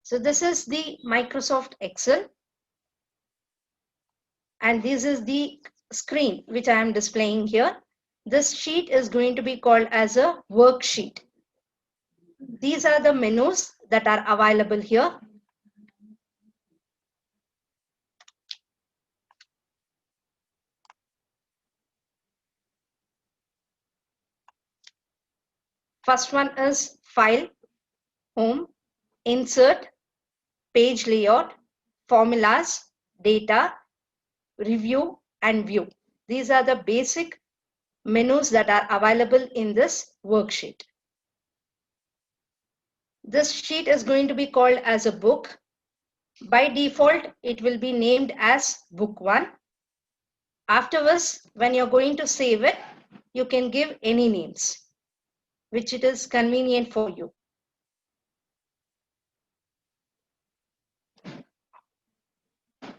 So this is the Microsoft Excel, and this is the screen which I am displaying here. This sheet is going to be called as a worksheet. These are the menus that are available here. First one is File, Home, Insert, Page Layout, Formulas, Data, Review, and View. These are the basic menus that are available in this worksheet. This sheet is going to be called as a book. By default, it will be named as Book 1. Afterwards, when you're going to save it, you can give any names which it is convenient for you.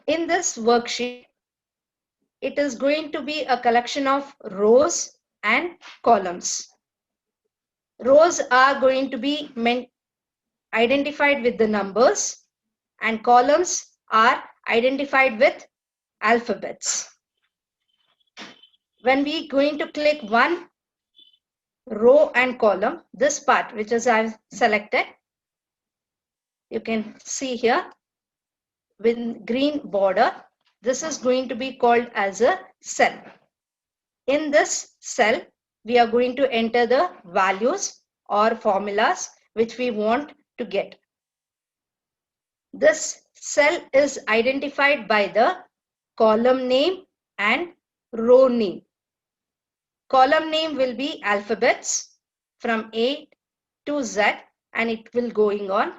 In this worksheet, it is going to be a collection of rows and columns. Rows are going to be identified with the numbers, and columns are identified with alphabets. When we going to click one row and column, this part which is I've selected, you can see here with green border, this is going to be called as a cell. In this cell, we are going to enter the values or formulas which we want to get. This cell is identified by the column name and row name. Column name will be alphabets from A to Z, and it will going on.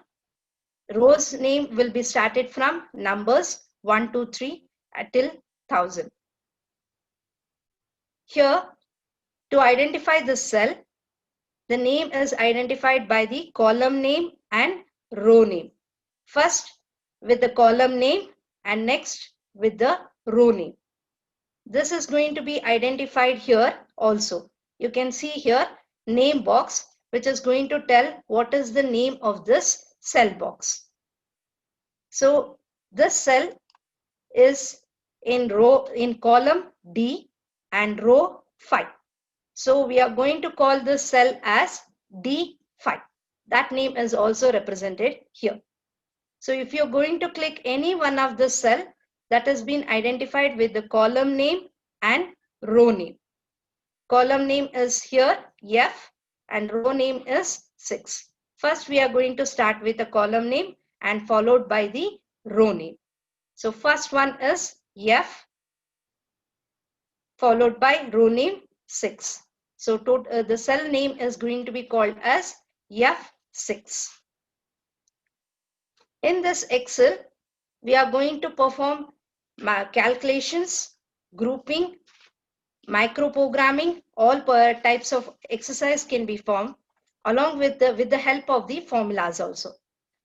Rows name will be started from numbers 1, 2, 3 until 1000. Here, to identify this cell, the name is identified by the column name and row name. First with the column name and next with the row name. This is going to be identified here also. You can see here name box, which is going to tell what is the name of this cell box. So this cell is in column D and row 5. So we are going to call this cell as D5. That name is also represented here. So if you're going to click any one of the cell that has been identified with the column name and row name. Column name is here F and row name is 6. First we are going to start with the column name and followed by the row name. So first one is F followed by row name 6. So the cell name is going to be called as F6. In this Excel, we are going to perform calculations, grouping, microprogramming. All types of exercise can be formed along with the help of the formulas also.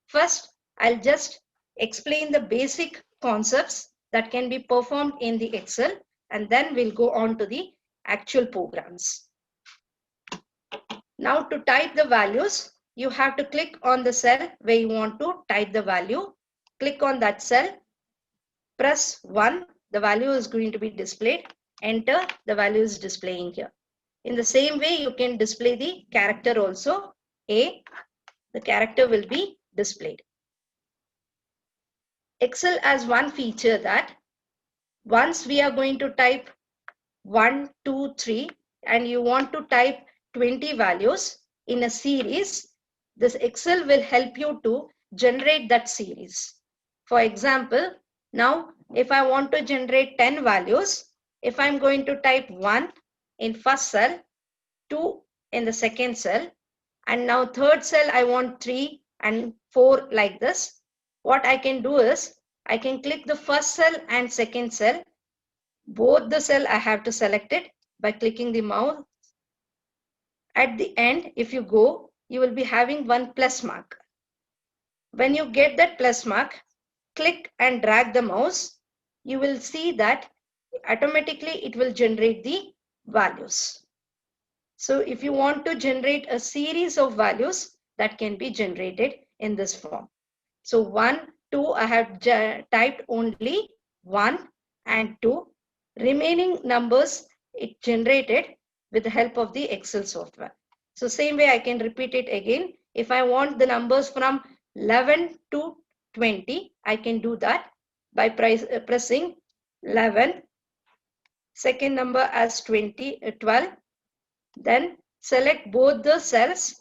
First, I'll just explain the basic concepts that can be performed in the Excel, and then we'll go on to the actual programs. Now to type the values, you have to click on the cell where you want to type the value. Click on that cell, press 1, the value is going to be displayed. Enter, the value is displaying here. In the same way, you can display the character also. A, the character will be displayed. Excel has one feature that once we are going to type 1, 2, 3 and you want to type 20 values in a series, this Excel will help you to generate that series. For example, now if I want to generate 10 values, if I'm going to type 1 in first cell, 2 in the second cell, and now third cell I want 3 and 4 like this, what I can do is I can click the first cell and second cell. Both the cell I have to select it by clicking the mouse. At the end, if you go, you will be having one plus mark. When you get that plus mark, click and drag the mouse. You will see that automatically it will generate the values. So if you want to generate a series of values, that can be generated in this form. So 1, 2, I have typed only 1 and 2. Remaining numbers it generated with the help of the Excel software. So same way I can repeat it again. If I want the numbers from 11 to 20, I can do that by pressing 11, second number as 12, then select both the cells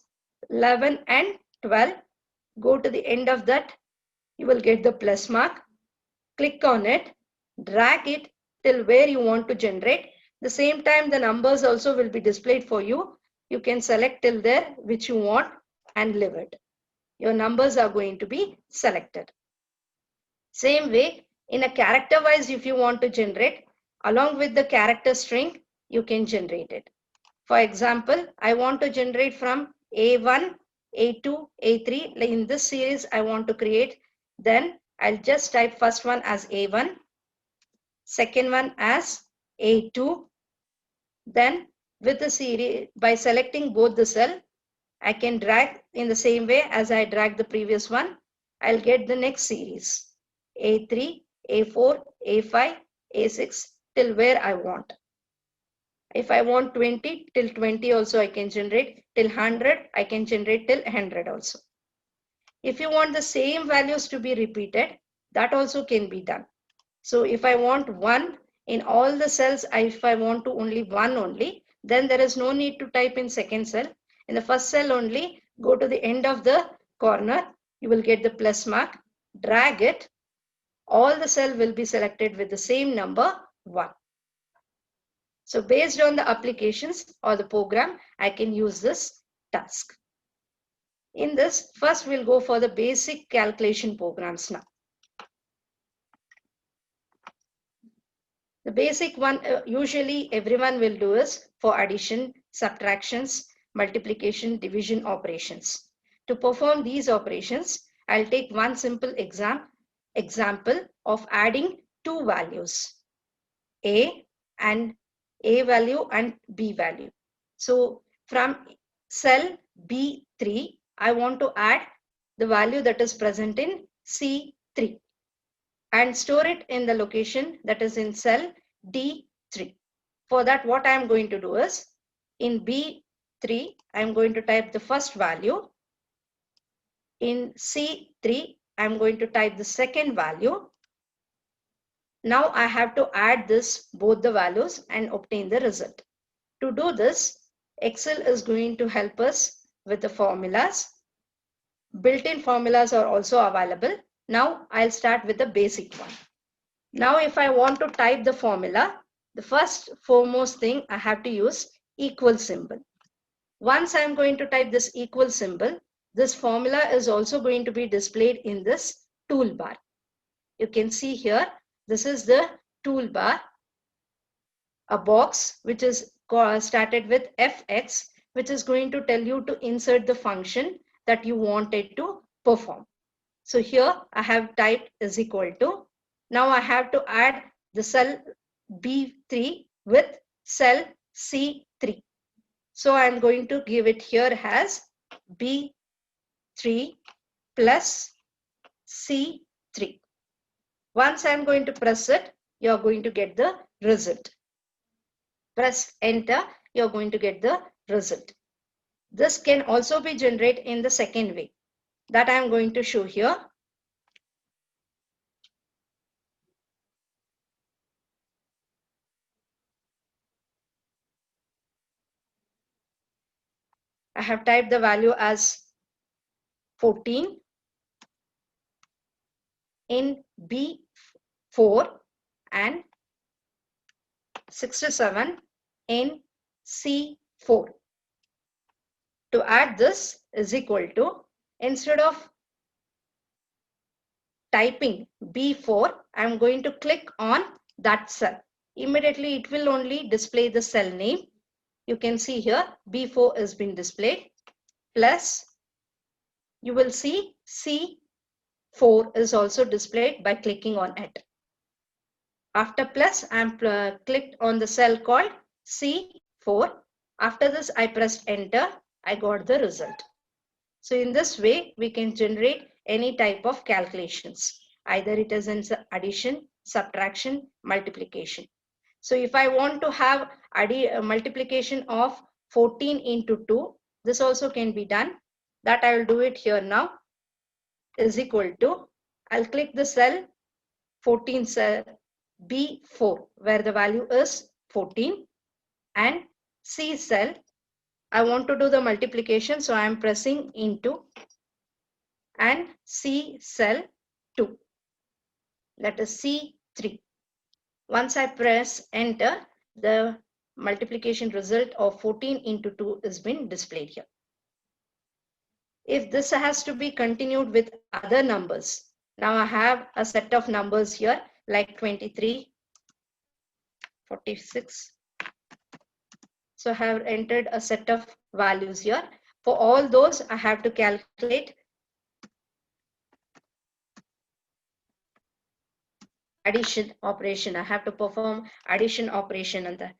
11 and 12. Go to the end of that, you will get the plus mark. Click on it, drag it till where you want to generate. The same time the numbers also will be displayed for you. You can select till there which you want and leave it. Your numbers are going to be selected. Same way, in a character wise, if you want to generate, along with the character string, you can generate it. For example, I want to generate from A1, A2, A3. In this series, I want to create. Then I'll just type first one as A1, second one as A2. Then with the series, by selecting both the cell, I can drag in the same way as I dragged the previous one. I'll get the next series. A3, A4, A5, A6 till where I want. If I want 20 till 20 also I can generate, till 100 I can generate till 100 also. If you want the same values to be repeated, that also can be done. So if I want 1 in all the cells, if I want to only 1 only, then there is no need to type in second cell. In the first cell only, go to the end of the corner, you will get the plus mark, drag it, all the cell will be selected with the same number 1. So based on the applications or the program, I can use this task. In this, first we'll go for the basic calculation programs now. The basic one usually everyone will do is for addition, subtractions, multiplication, division operations. To perform these operations, I'll take one simple example of adding two values, A and A value and B value. So from cell B3, I want to add the value that is present in C3 and store it in the location that is in cell D3. For that, what I am going to do is in B3, I am going to type the first value. In C3, I am going to type the second value. Now I have to add both the values and obtain the result. To do this, Excel is going to help us with the formulas. Built-in formulas are also available. Now I'll start with the basic one. Now if I want to type the formula, the first foremost thing I have to use equal symbol. Once I'm going to type this equal symbol, this formula is also going to be displayed in this toolbar. You can see here, this is the toolbar, a box which is started with fx, which is going to tell you to insert the function that you wanted to perform. So here I have typed is equal to. Now I have to add the cell B3 with cell C3. So I'm going to give it here as B3 plus C3. Once I'm going to press it, you're going to get the result. Press enter, you're going to get the result. This can also be generated in the second way that I'm going to show here. I have typed the value as 14 in B4 and 67 in C4. To add this is equal to, instead of typing B4, I am going to click on that cell. Immediately it will only display the cell name. You can see here B4 has been displayed. Plus you will see C4 is also displayed by clicking on it. After plus, I am clicked on the cell called C4. After this, I pressed enter. I got the result. So in this way, we can generate any type of calculations. Either it is in addition, subtraction, multiplication. So if I want to have multiplication of 14 into 2, this also can be done. That I will do it here now. Is equal to, I'll click the cell 14 cell B4 where the value is 14, and C cell, I want to do the multiplication, so I am pressing into, and C cell 2, that is C3. Once I press enter, the multiplication result of 14 into 2 is been displayed here. If this has to be continued with other numbers, now I have a set of numbers here like 23, 46. So I have entered a set of values here. For all those, I have to calculate addition operation. I have to perform addition operation, and that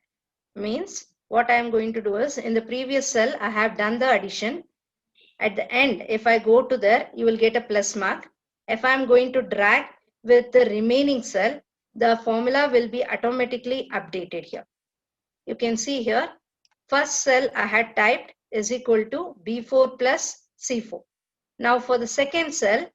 means what I am going to do is, in the previous cell, I have done the addition. At the end, if I go to there, you will get a plus mark. If I am going to drag with the remaining cell, the formula will be automatically updated here. You can see here, first cell I had typed is equal to B4 plus C4. Now for the second cell,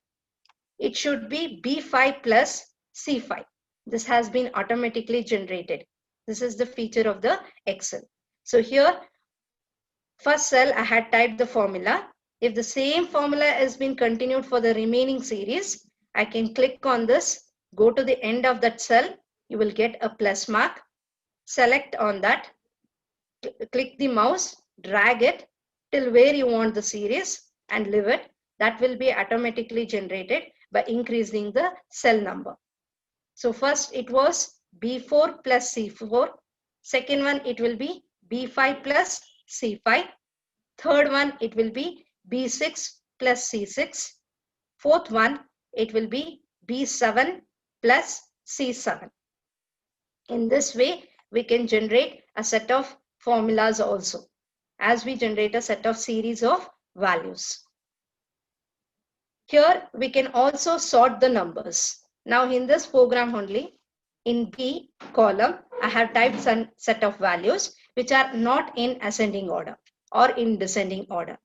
it should be B5 plus C5. This has been automatically generated. This is the feature of the Excel. So here, first cell I had typed the formula. If the same formula has been continued for the remaining series, I can click on this, go to the end of that cell, you will get a plus mark, select on that, click the mouse, drag it till where you want the series and leave it. That will be automatically generated by increasing the cell number. So first it was B4 plus C4. Second one, it will be B5 plus C5. Third one, it will be B6 plus C6. Fourth one, it will be B7 plus C7. In this way, we can generate a set of formulas also, as we generate a set of series of values. Here, we can also sort the numbers. Now, in this program only, in B column, I have typed some set of values which are not in ascending order or in descending order.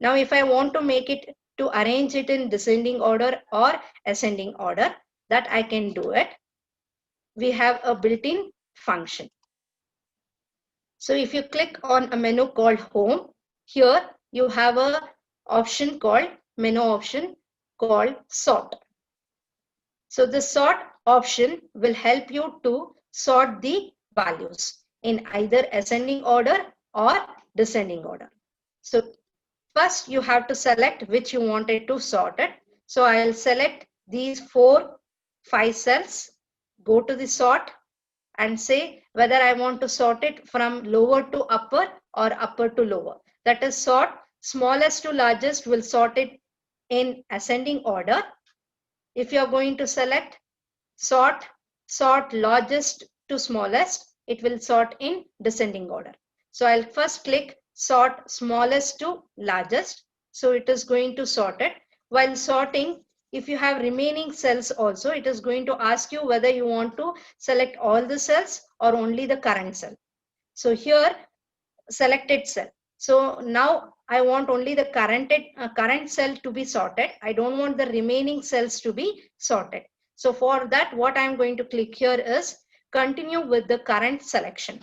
Now, if I want to make it to arrange it in descending order or ascending order, that I can do it. We have a built-in function. So if you click on a menu called Home, here you have a option called menu option called Sort. So the sort option will help you to sort the values in either ascending order or descending order. So first you have to select which you wanted to sort it. So I'll select these 4, 5 cells, go to the sort and say whether I want to sort it from lower to upper or upper to lower. That is, sort smallest to largest will sort it in ascending order. If you are going to select sort largest to smallest, it will sort in descending order. So I'll first click sort smallest to largest. So it is going to sort it. While sorting, if you have remaining cells also, it is going to ask you whether you want to select all the cells or only the current cell. So here, selected cell. So now I want only the current cell to be sorted. I don't want the remaining cells to be sorted. So for that, what I'm going to click here is continue with the current selection.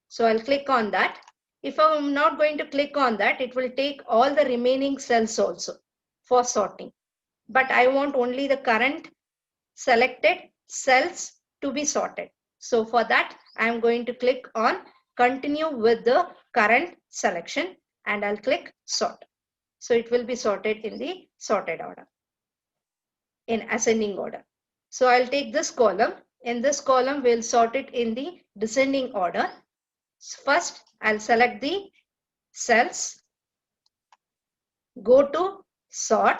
So I'll click on that. If I'm not going to click on that, it will take all the remaining cells also for sorting. But I want only the current selected cells to be sorted. So for that, I'm going to click on continue with the current selection and I'll click sort. So it will be sorted in the sorted order, in ascending order. So I'll take this column. In this column, we'll sort it in the descending order. First, I'll select the cells, go to sort.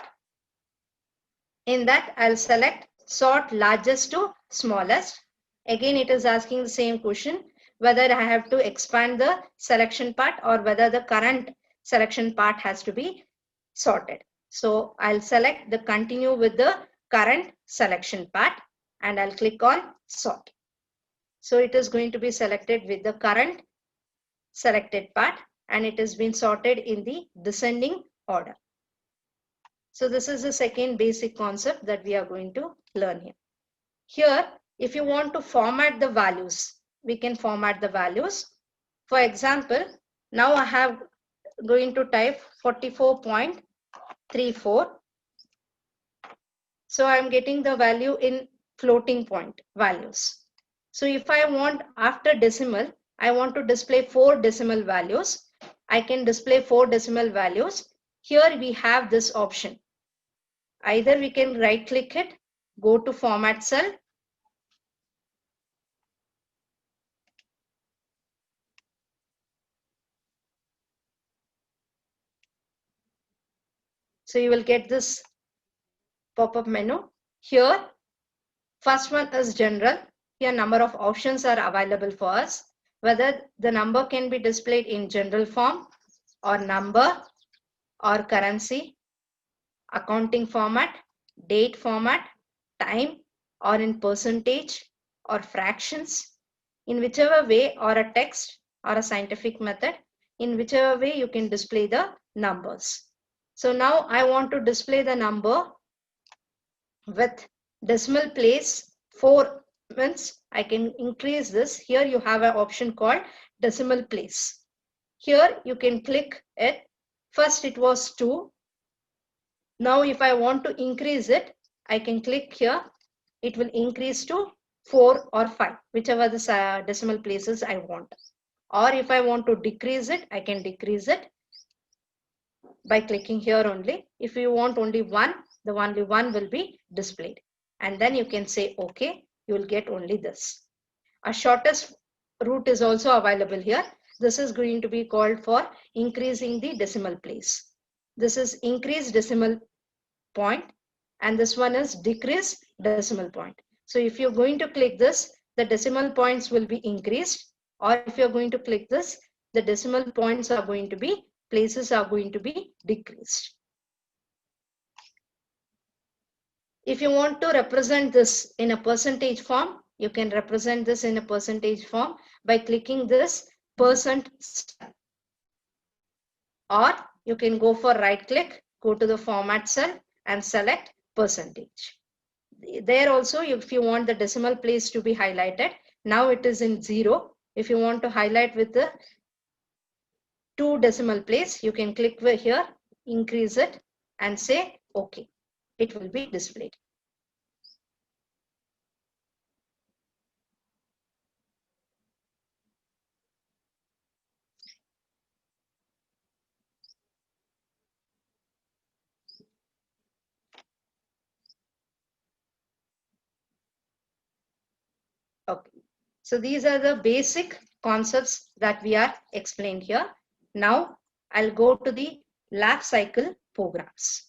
In that, I'll select sort largest to smallest. Again, it is asking the same question, whether I have to expand the selection part or whether the current selection part has to be sorted. So I'll select the continue with the current selection part and I'll click on sort. So it is going to be selected with the current selected part and it has been sorted in the descending order. So this is the second basic concept that we are going to learn here. Here, if you want to format the values, we can format the values. For example, now I have going to type 44.34. So I'm getting the value in floating point values. So if I want after decimal, I want to display 4 decimal values. I can display 4 decimal values. Here we have this option. Either we can right click it, go to format cell. So you will get this pop-up menu. Here, first one is general. Here number of options are available for us. Whether the number can be displayed in general form or number or currency, accounting format, date format, time or in percentage or fractions, in whichever way, or a text or a scientific method, in whichever way you can display the numbers. So now I want to display the number with decimal place 4 means I can increase this. Here you have an option called decimal place. Here you can click it. First it was 2. Now if I want to increase it, I can click here. It will increase to 4 or 5, whichever the decimal places I want. Or if I want to decrease it, I can decrease it by clicking here only. If you want only 1, the only 1 will be displayed. And then you can say OK, you will get only this. A shortest route is also available here. This is going to be called for increasing the decimal place. This is increase decimal point and this one is decrease decimal point. So if you're going to click this, the decimal points will be increased, or if you're going to click this, the decimal points are going to be, places are going to be decreased. If you want to represent this in a percentage form, you can represent this in a percentage form by clicking this %, or you can go for right click, go to the format cell and select percentage. There also, if you want the decimal place to be highlighted, now it is in 0. If you want to highlight with the 2 decimal place, you can click here, increase it and say OK. It will be displayed. Okay. So these are the basic concepts that we are explained here. Now I'll go to the lab cycle programs.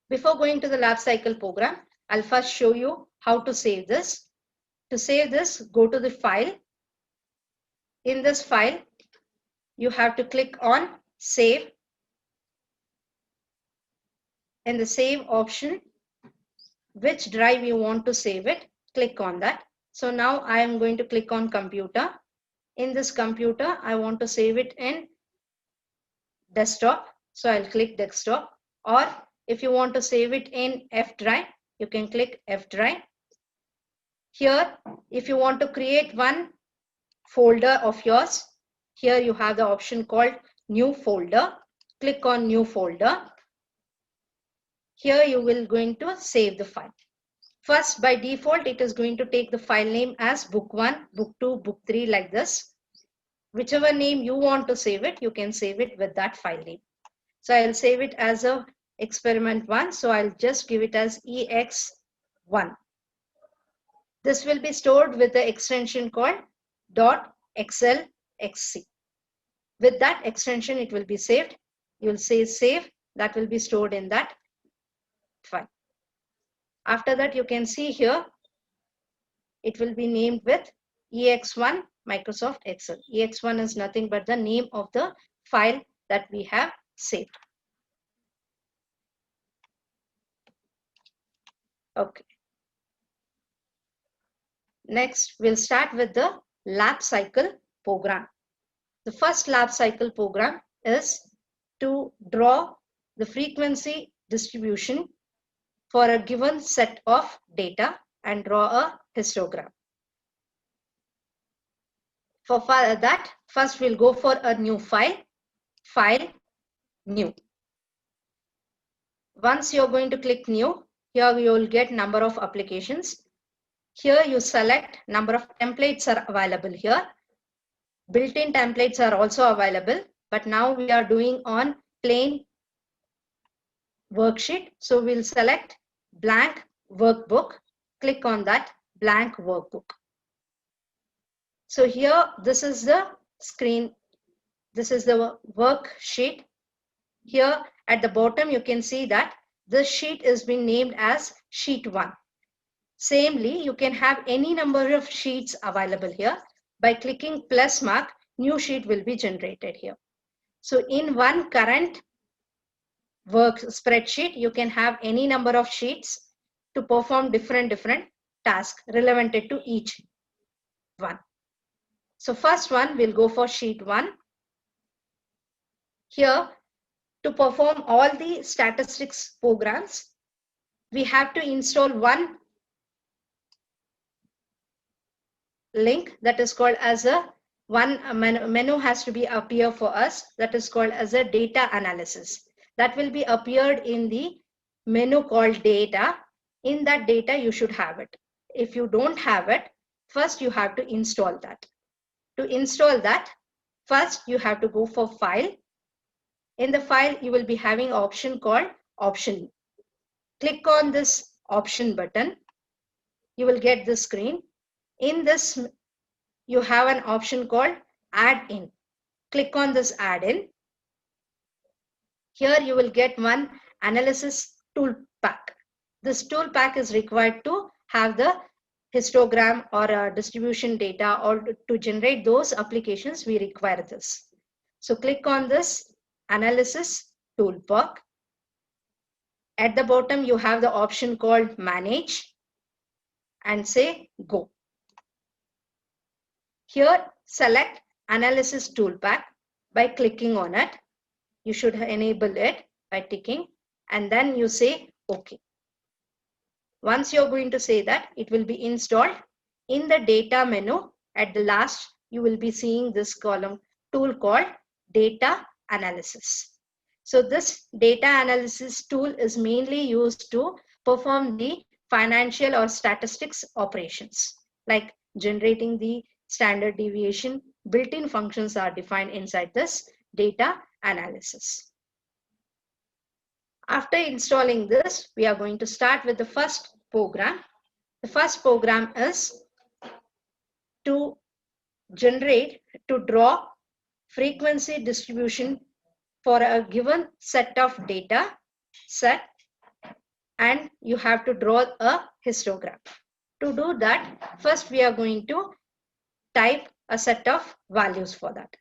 Before going to the lab cycle program, I'll first show you how to save this. To save this, go to the file. In this file, you have to click on save. In the save option, which drive you want to save it, click on that. So now I am going to click on computer. In this computer, I want to save it in desktop. So I'll click desktop, or if you want to save it in F drive, you can click F drive. Here, if you want to create one folder of yours, here you have the option called new folder. Click on new folder. Here you will going to save the file. First, by default, it is going to take the file name as book 1, book 2, book 3 like this. Whichever name you want to save it, you can save it with that file name. So I'll save it as a experiment 1. So I'll just give it as EX1. This will be stored with the extension called .xlxc. With that extension, it will be saved. You'll say save. That will be stored in that file. After that, you can see here, it will be named with EX1 Microsoft Excel. EX1 is nothing but the name of the file that we have saved. Okay. Next, we'll start with the lab cycle program. The first lab cycle program is to draw the frequency distribution for a given set of data and draw a histogram. For that, first we'll go for a new file, new. Once you're going to click new, here you will get number of applications. Here you select number of templates are available here. Built-in templates are also available, but now we are doing on plain worksheet. So we'll select blank workbook. Click on that blank workbook. So here, this is the screen. This is the worksheet. Here at the bottom, you can see that this sheet is being named as sheet 1. Samely, you can have any number of sheets available here. By clicking plus mark, new sheet will be generated here. So in one current work spreadsheet, you can have any number of sheets to perform different tasks relevant to each one. So first one, we'll go for sheet 1. Here, to perform all the statistics programs, we have to install one link that is called as one menu has to be appear for us, that is called as a data analysis. That will be appeared in the menu called data. In that data, you should have it. If you don't have it, first you have to install that. To install that, first you have to go for file. In the file, you will be having option called option. Click on this option button. You will get this screen. In this, you have an option called add in. Click on this add in. Here you will get one analysis tool pack. This tool pack is required to have the histogram or distribution data, or to generate those applications we require this. So click on this analysis toolpack. At the bottom you have the option called manage and say go. Here select analysis toolpack by clicking on it. You should enable it by ticking, and then you say OK. Once you're going to say that, it will be installed. In the data menu at the last, you will be seeing this column tool called data analysis. So this data analysis tool is mainly used to perform the financial or statistics operations, like generating the standard deviation. Built-in functions are defined inside this data analysis. After installing this, we are going to start with the first program. The first program is to draw frequency distribution for a given set of data set, and you have to draw a histogram. To do that, first we are going to type a set of values for that.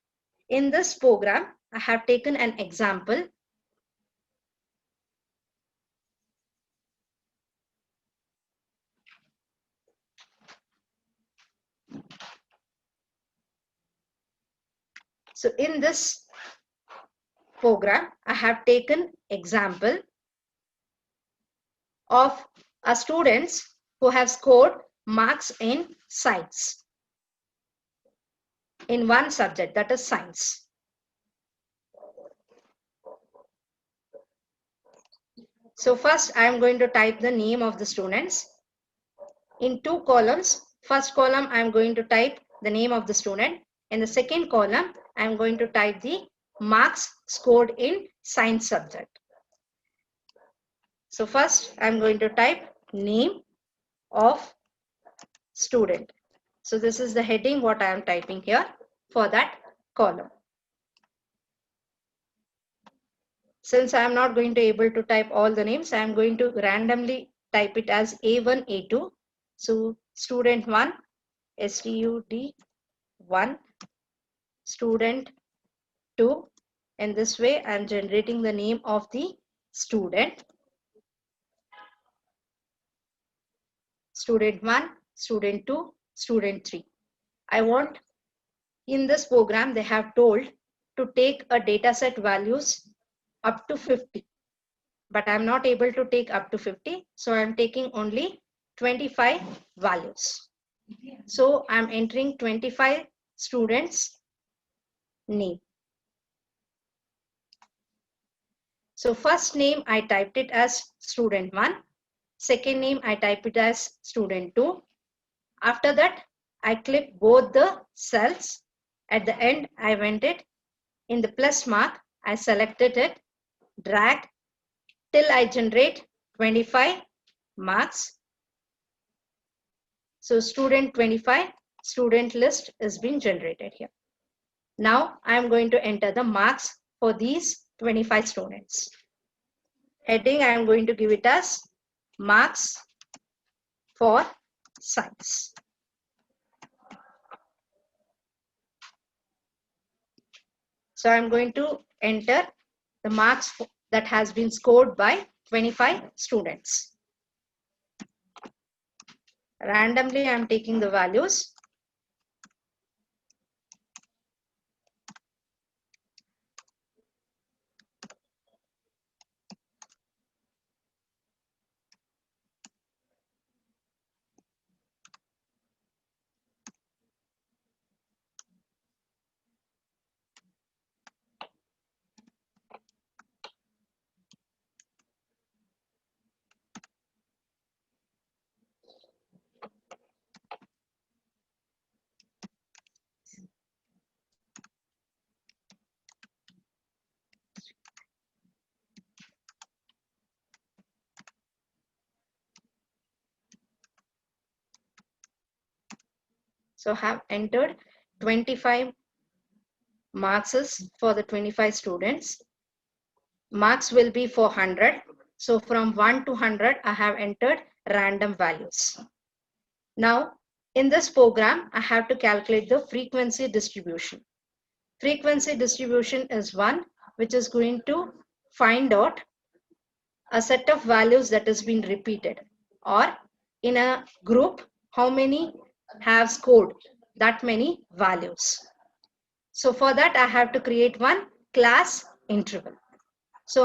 In this program, I have taken an example. So in this program, I have taken example of a students who have scored marks in science, in one subject, that is science. So first I am going to type the name of the students in two columns. First column I am going to type the name of the student. In the second column I am going to type the marks scored in science subject. So first I am going to type name of student. So this is the heading what I am typing here for that column. Since I am not going to able to type all the names, I am going to randomly type it as A1, A2. So student 1, STUD 1, student 2. In this way, I am generating the name of the student. student 1, student 2, student 3. I want, in this program, they have told to take a data set values up to 50. But I'm not able to take up to 50. So I'm taking only 25 values. So I'm entering 25 students' name. So first name, I typed it as student 1. Second name, I typed it as student 2. After that, I click both the cells. At the end, I went it in the plus mark. I selected it, drag till I generate 25 marks. So student 25, student list is being generated here. Now I'm going to enter the marks for these 25 students. Heading, I'm going to give it as marks for science. So I'm going to enter the marks that has been scored by 25 students. Randomly, I'm taking the values. So have entered 25 marks for the 25 students. Marks will be for 100. So from 1 to 100, I have entered random values. Now, in this program, I have to calculate the frequency distribution. Frequency distribution is one which is going to find out a set of values that has been repeated, or in a group, how many have scored that many values. So for that, I have to create one class interval. So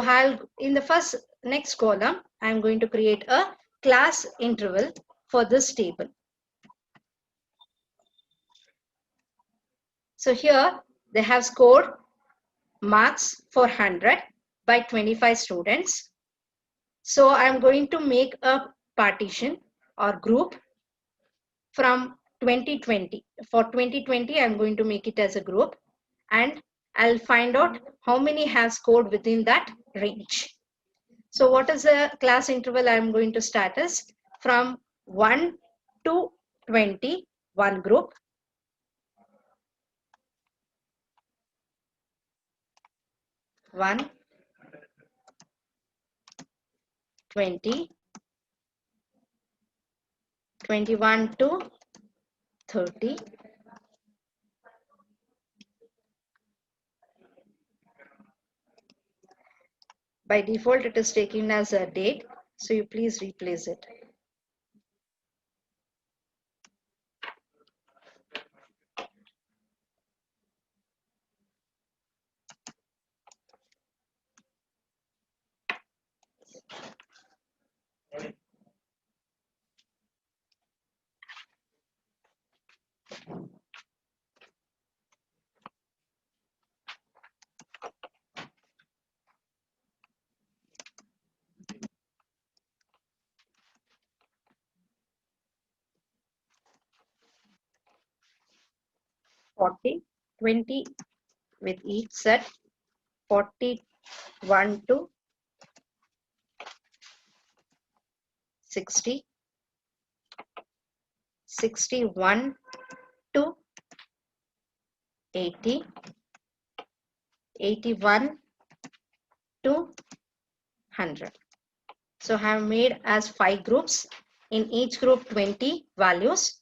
in the next column, I'm going to create a class interval for this table. So here they have scored marks for 100 by 25 students. So I'm going to make a partition or group from 2020. For 2020, I'm going to make it as a group, and I'll find out how many have scored within that range. So what is the class interval I'm going to start is from 1 to 20, one group. 1, 20, 21 to 30, by default it is taken as a date, so you please replace it. (40, 20 with each set, 41 to 60, 61 to 80, 81 to 100. So I have made as 5 groups. In each group 20 values.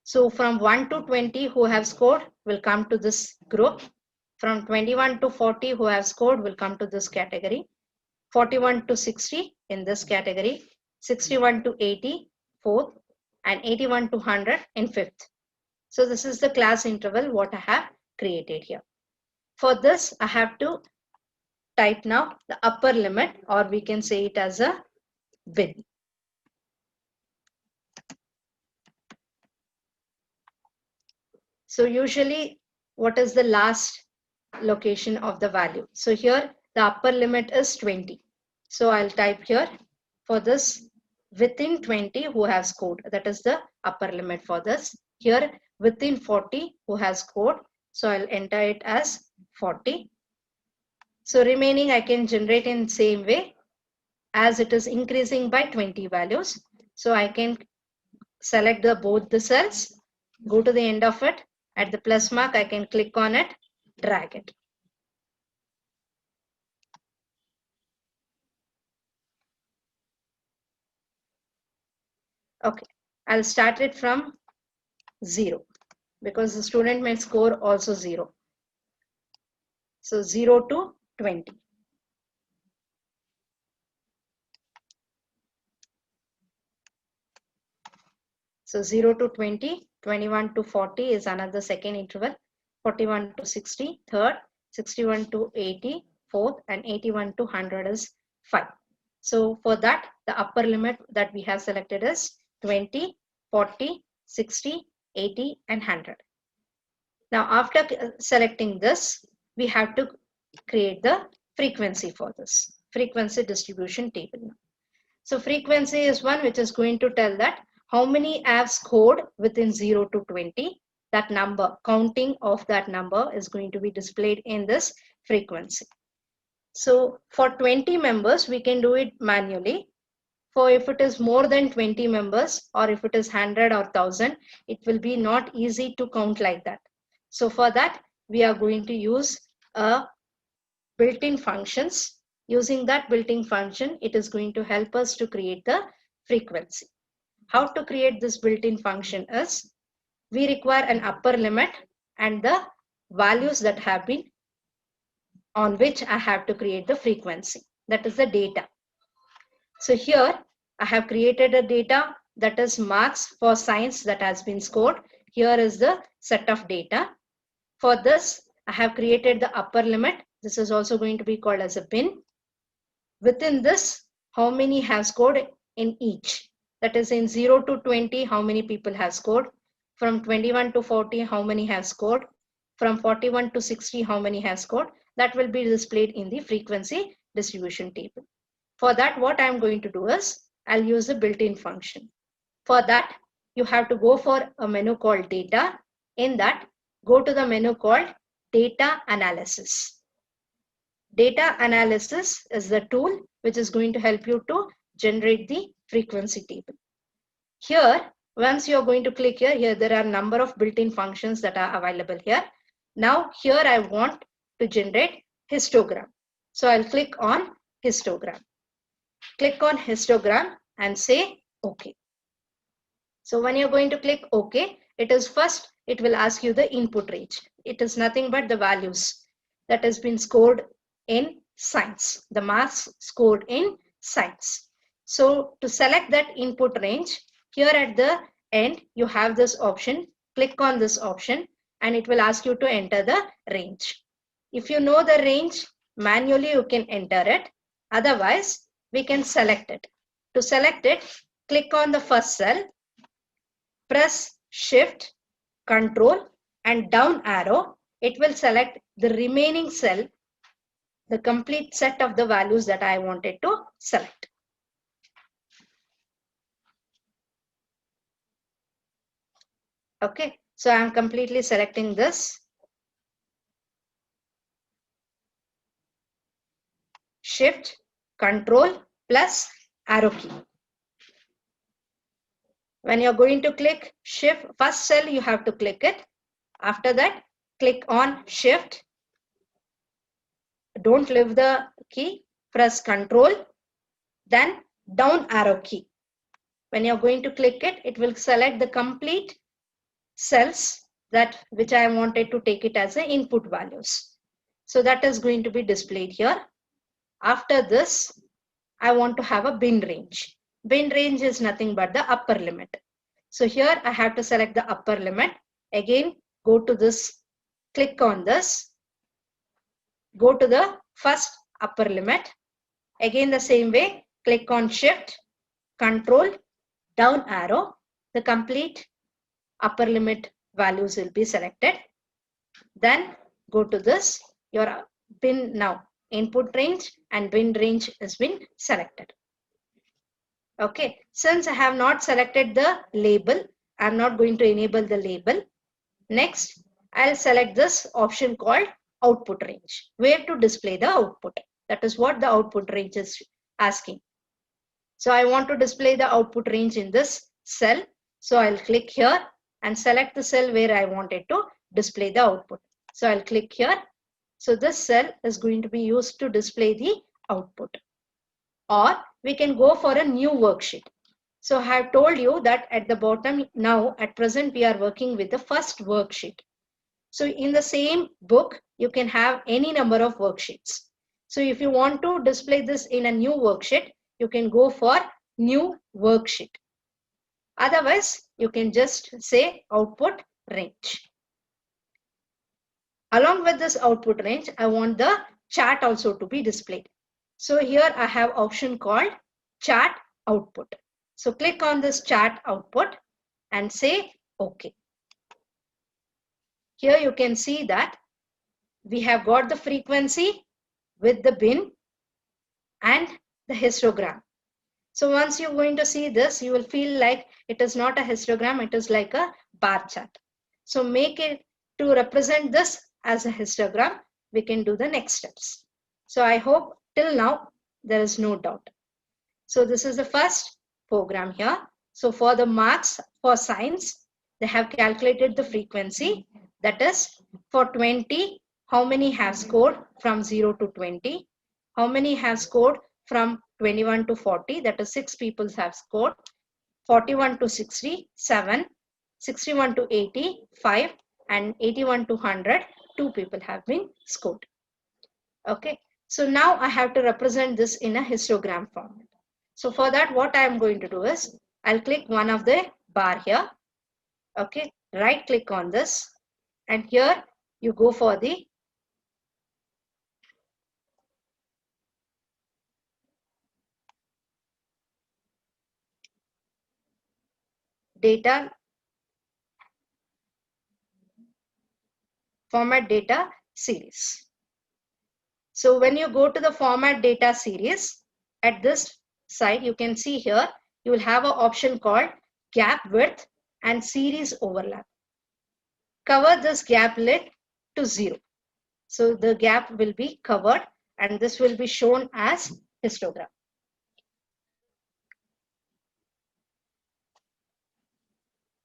So from 1 to 20 who have scored will come to this group. From 21 to 40 who have scored will come to this category. 41 to 60 in this category. 61 to 80 fourth. and 81 to 100 in fifth. So this is the class interval what I have created here. For this, I have to type now the upper limit, or we can say it as a bin. So usually, what is the last location of the value? So here the upper limit is 20. So I'll type here for this within 20 who has scored. That is the upper limit for this. Here within 40 who has scored. So I'll enter it as 40. So remaining I can generate in same way as it is increasing by 20 values. So I can select both the cells, go to the end of it. At the plus mark, I can click on it, drag it. Okay, I'll start it from 0 because the student may score also 0. So 0 to 20. So 0 to 20, 21 to 40 is another second interval, 41 to 60, third, 61 to 80, fourth, and 81 to 100 is 5. So for that, the upper limit that we have selected is 20, 40, 60, 80, and 100. Now after selecting this, we have to create the frequency for this, frequency distribution table. So frequency is one which is going to tell that how many have scored within 0 to 20. That number, counting of that number is going to be displayed in this frequency. So for 20 members, we can do it manually. For if it is more than 20 members, or if it is 100 or 1000, it will be not easy to count like that. So for that, we are going to use a built-in functions. Using that built-in function, it is going to help us to create the frequency. How to create this built-in function is, we require an upper limit and the values that have been on which I have to create the frequency. That is the data. So here I have created a data that is marks for science that has been scored. Here is the set of data. For this, I have created the upper limit. This is also going to be called as a bin. Within this, how many have scored in each? That is in 0 to 20, how many people have scored? From 21 to 40, how many have scored? From 41 to 60, how many have scored? That will be displayed in the frequency distribution table. For that, what I'm going to do is, I'll use the built-in function. For that, you have to go for a menu called data. In that, go to the menu called data analysis. Data analysis is the tool which is going to help you to generate the frequency table. Here, once you're going to click here there are a number of built-in functions that are available here. Now here I want to generate histogram. So I'll click on histogram. Click on histogram and say OK. So when you're going to click OK, it will ask you the input range. It is nothing but the values that has been scored in science, the marks scored in science. So to select that input range, here at the end, you have this option. Click on this option and it will ask you to enter the range. If you know the range, manually you can enter it. Otherwise, we can select it. To select it, click on the first cell, press Shift, Control and down arrow. It will select the remaining cell, the complete set of the values that I wanted to select. Okay, so I'm completely selecting this. Shift, Control plus arrow key. When you're going to click Shift, first cell you have to click it. After that, click on Shift. Don't leave the key. Press Control, then down arrow key. When you're going to click it, it will select the complete cells which I wanted to take it as the input values. So that is going to be displayed here. After this, I want to have a bin range. Bin range is nothing but the upper limit. So here I have to select the upper limit. Again, go to this, click on this, go to the first upper limit. Again, the same way, click on Shift, Control, down arrow. The complete upper limit values will be selected. Then go to this, your bin now. Input range and bin range has been selected. Okay, since I have not selected the label, I am not going to enable the label. Next, I'll select this option called output range, where to display the output. That is what the output range is asking. So I want to display the output range in this cell. So I'll click here and select the cell where I wanted to display the output. So I'll click here. So this cell is going to be used to display the output. Or we can go for a new worksheet. So I have told you that at the bottom now at present we are working with the first worksheet. So in the same book you can have any number of worksheets. So if you want to display this in a new worksheet, you can go for new worksheet. Otherwise you can just say output range. Along with this output range, I want the chart also to be displayed. So here I have option called chart output. So click on this chart output and say OK. Here you can see that we have got the frequency with the bin and the histogram. So once you're going to see this, you will feel like it is not a histogram, it is like a bar chart. So make it to represent this as a histogram, we can do the next steps. So I hope till now there is no doubt. So this is the first program here. So for the marks for science, they have calculated the frequency. That is for 20, how many have scored from 0 to 20? How many have scored from 21 to 40? That is 6 people have scored. 41 to 60, 7. 61 to 80, 5. And 81 to 100, 2 people have been scored. Okay. So now I have to represent this in a histogram format. So for that, what I am going to do is, I'll click one of the bar here. Okay. Right click on this. And here you go for the data, format data series. So when you go to the format data series, at this side, you can see here, you will have an option called gap width and series overlap. Cover this gap width to 0. So the gap will be covered and this will be shown as histogram.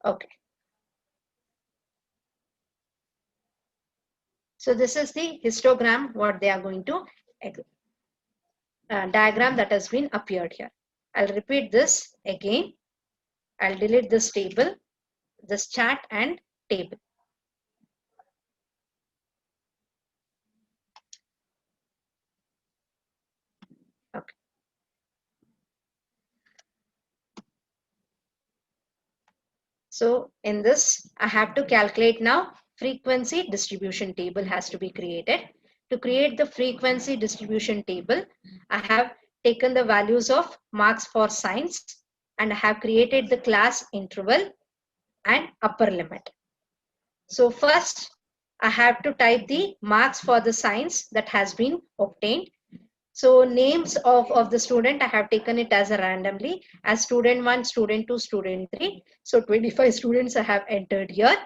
Okay. So this is the histogram, what they are going to diagram that has been appeared here. I'll repeat this again. I'll delete this table, this chart and table. Okay. So in this, I have to calculate now frequency distribution table has to be created. To create the frequency distribution table, I have taken the values of marks for science and I have created the class interval and upper limit. So first, I have to type the marks for the science that has been obtained. So names of the student, I have taken it as a randomly as student 1, student 2, student 3. So 25 students I have entered here.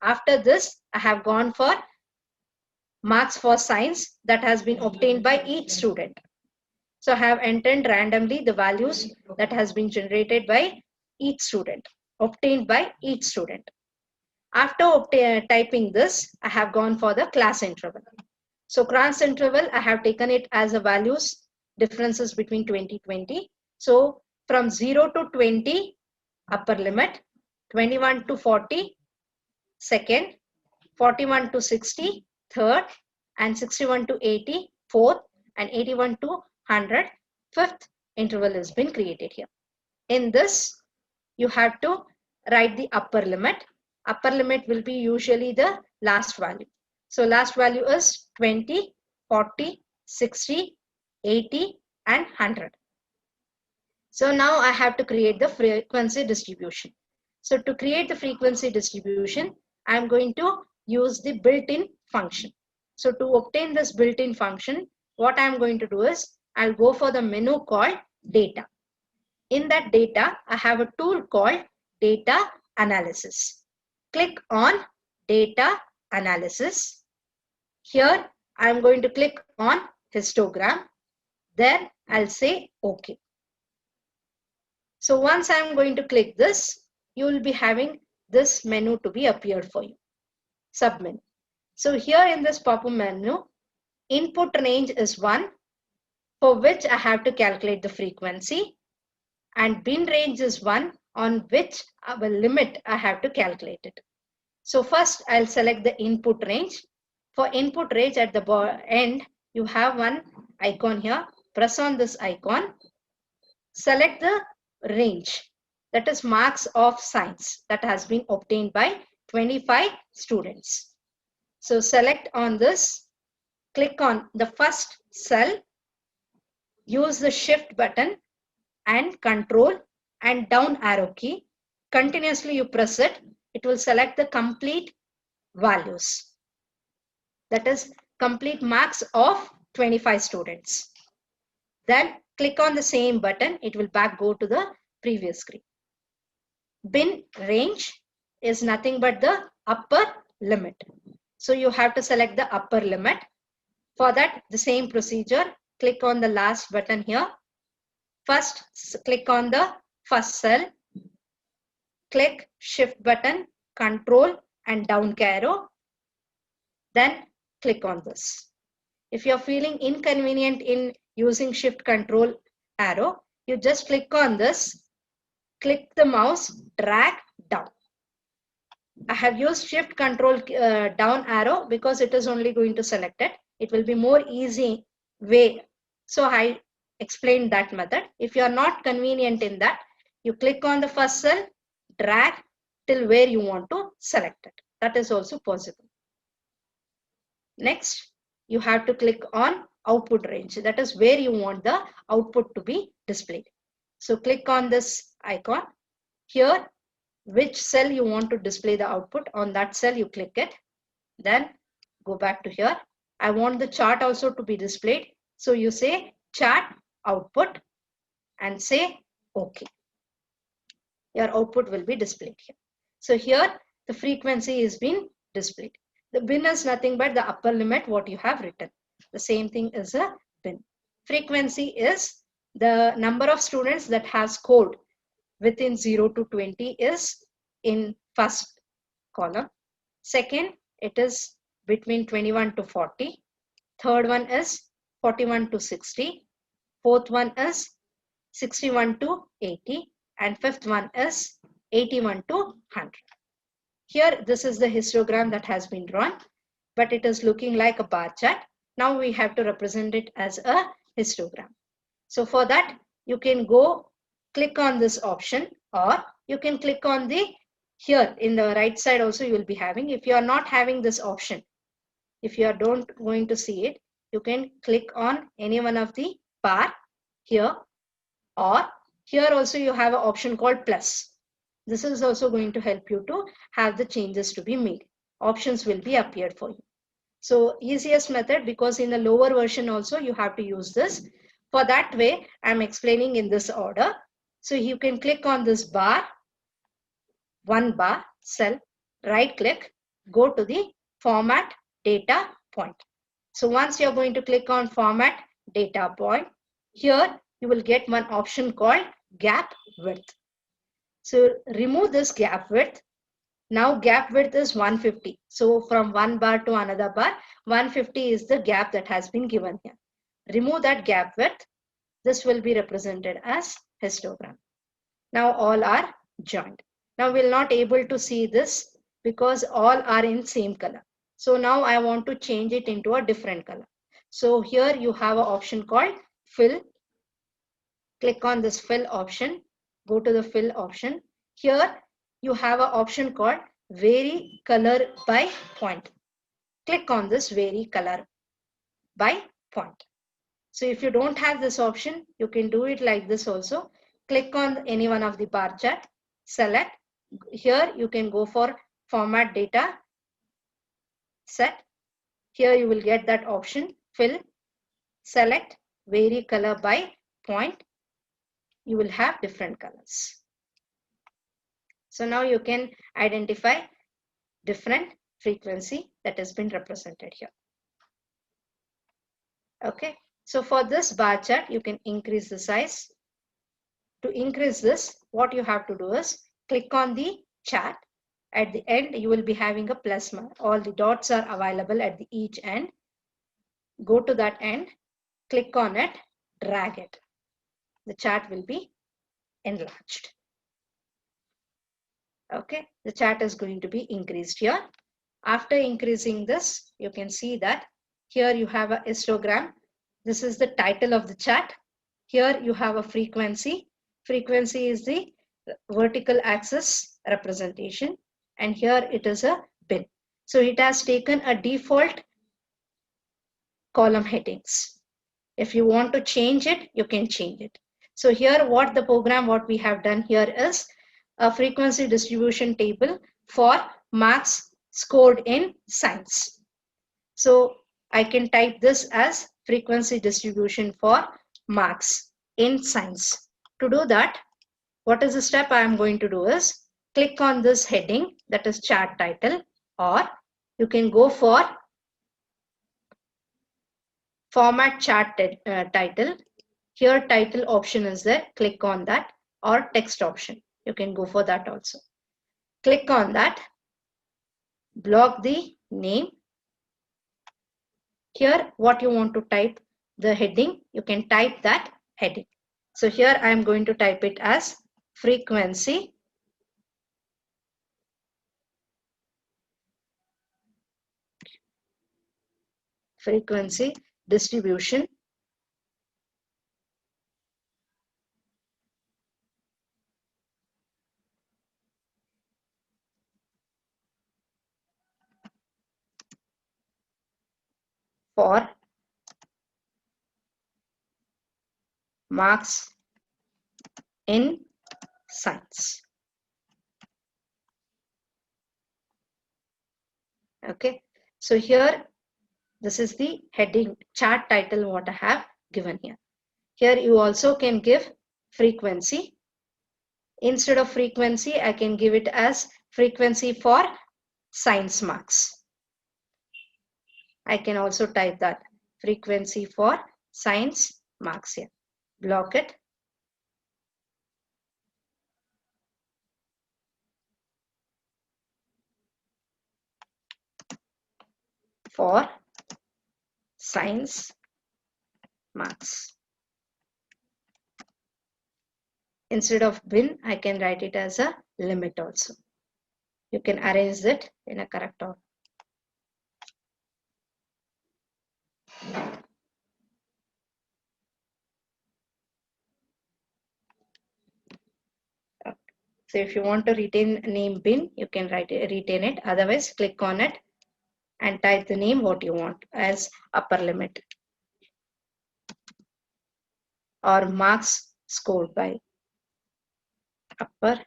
After this, I have gone for marks for science that has been obtained by each student. So I have entered randomly the values that has been generated by each student, obtained by each student. After typing this, I have gone for the class interval. So class interval, I have taken it as a values differences between 2020. So from 0 to 20, upper limit, 21 to 40, second, 41 to 60, third, and 61 to 80, fourth, and 81 to 100, fifth interval has been created here. In this, you have to write the upper limit. Upper limit will be usually the last value. So last value is 20, 40, 60, 80 and 100. So now I have to create the frequency distribution. So to create the frequency distribution, I am going to use the built-in function. So to obtain this built-in function, what I am going to do is I'll go for the menu called data. In that data, I have a tool called data analysis. Click on data analysis. Here I am going to click on histogram. Then I'll say OK. So once I am going to click this, you will be having this menu to be appeared for you. Submenu. So here in this pop-up menu, input range is 1, for which I have to calculate the frequency, and bin range is 1, on which our limit I have to calculate it. So first I'll select the input range. For input range at the end, you have one icon here. Press on this icon. Select the range, that is marks of science that has been obtained by 25 students. So select on this, click on the first cell, use the shift button and control and down arrow key. Continuously you press it, it will select the complete values. That is complete marks of 25 students. Then click on the same button, it will back go to the previous screen. Bin range is nothing but the upper limit. So you have to select the upper limit. For that, the same procedure, click on the last button here. First, click on the first cell. Click shift button, control and down arrow. Then click on this. If you're feeling inconvenient in using shift control arrow, you just click on this, click the mouse, drag down. I have used shift control down arrow because it is only going to select it. It will be more easy way. So I explained that method. If you are not convenient in that, you click on the first cell, drag till where you want to select it. That is also possible. Next, you have to click on output range. That is where you want the output to be displayed. So click on this icon. Here, which cell you want to display the output, on that cell you click it. Then go back to here. I want the chart also to be displayed. So you say chart output and say OK. Your output will be displayed here. So here the frequency is being displayed. The bin is nothing but the upper limit what you have written. The same thing is a bin. Frequency is the number of students that has scored within 0 to 20 is in first column. Second, it is between 21 to 40. Third one is 41 to 60. Fourth one is 61 to 80. And fifth one is 81 to 100. Here, this is the histogram that has been drawn, but it is looking like a bar chart. Now we have to represent it as a histogram. So for that, you can go click on this option, or you can click on the here in the right side also you will be having. If you are not having this option, if you are don't going to see it, you can click on any one of the bar here, or here also you have an option called plus. This is also going to help you to have the changes to be made. Options will be appeared for you. So easiest method, because in the lower version also you have to use this. For that way, I am explaining in this order. So you can click on this bar, one bar cell, right click, go to the format data point. So once you are going to click on format data point, here you will get one option called gap width. So remove this gap width. Now gap width is 150. So from one bar to another bar, 150 is the gap that has been given here. Remove that gap width. This will be represented as histogram. Now all are joined. Now we'll not able to see this because all are in same color. So now I want to change it into a different color. So here you have an option called fill. Click on this fill option. Go to the fill option. Here you have an option called vary color by point. Click on this vary color by point. So if you don't have this option, you can do it like this also. Click on any one of the bar chart, select. Here you can go for format data set. Here you will get that option, fill, select, vary color by point. You will have different colors. So now you can identify different frequency that has been represented here. Okay, so for this bar chart, you can increase the size. To increase this, what you have to do is click on the chart. At the end, you will be having a plus mark. All the dots are available at the each end. Go to that end, click on it, drag it. The chart will be enlarged. Okay, the chart is going to be increased here. After increasing this, you can see that here you have a histogram. This is the title of the chart. Here you have a frequency. Frequency is the vertical axis representation, and here it is a bin. So it has taken a default column headings. If you want to change it, you can change it. So here what we have done here is a frequency distribution table for marks scored in science. So I can type this as frequency distribution for marks in science. To do that, what is the step I am going to do is click on this heading, that is chart title, or you can go for format chart title. Here title option is there, click on that, or text option. You can go for that also. Click on that, block the name. Here what you want to type, the heading, you can type that heading. So here I am going to type it as frequency distribution for marks in science. Okay, so here this is the heading chart title what I have given here. Here you also can give frequency. Instead of frequency, I can give it as frequency for science marks. I can also type that frequency for science marks here. Block it. For science marks. Instead of bin, I can write it as a limit also. You can arrange it in a correct order. So if you want to retain name bin, you can retain it. Otherwise, click on it and type the name what you want as upper limit or marks scored by upper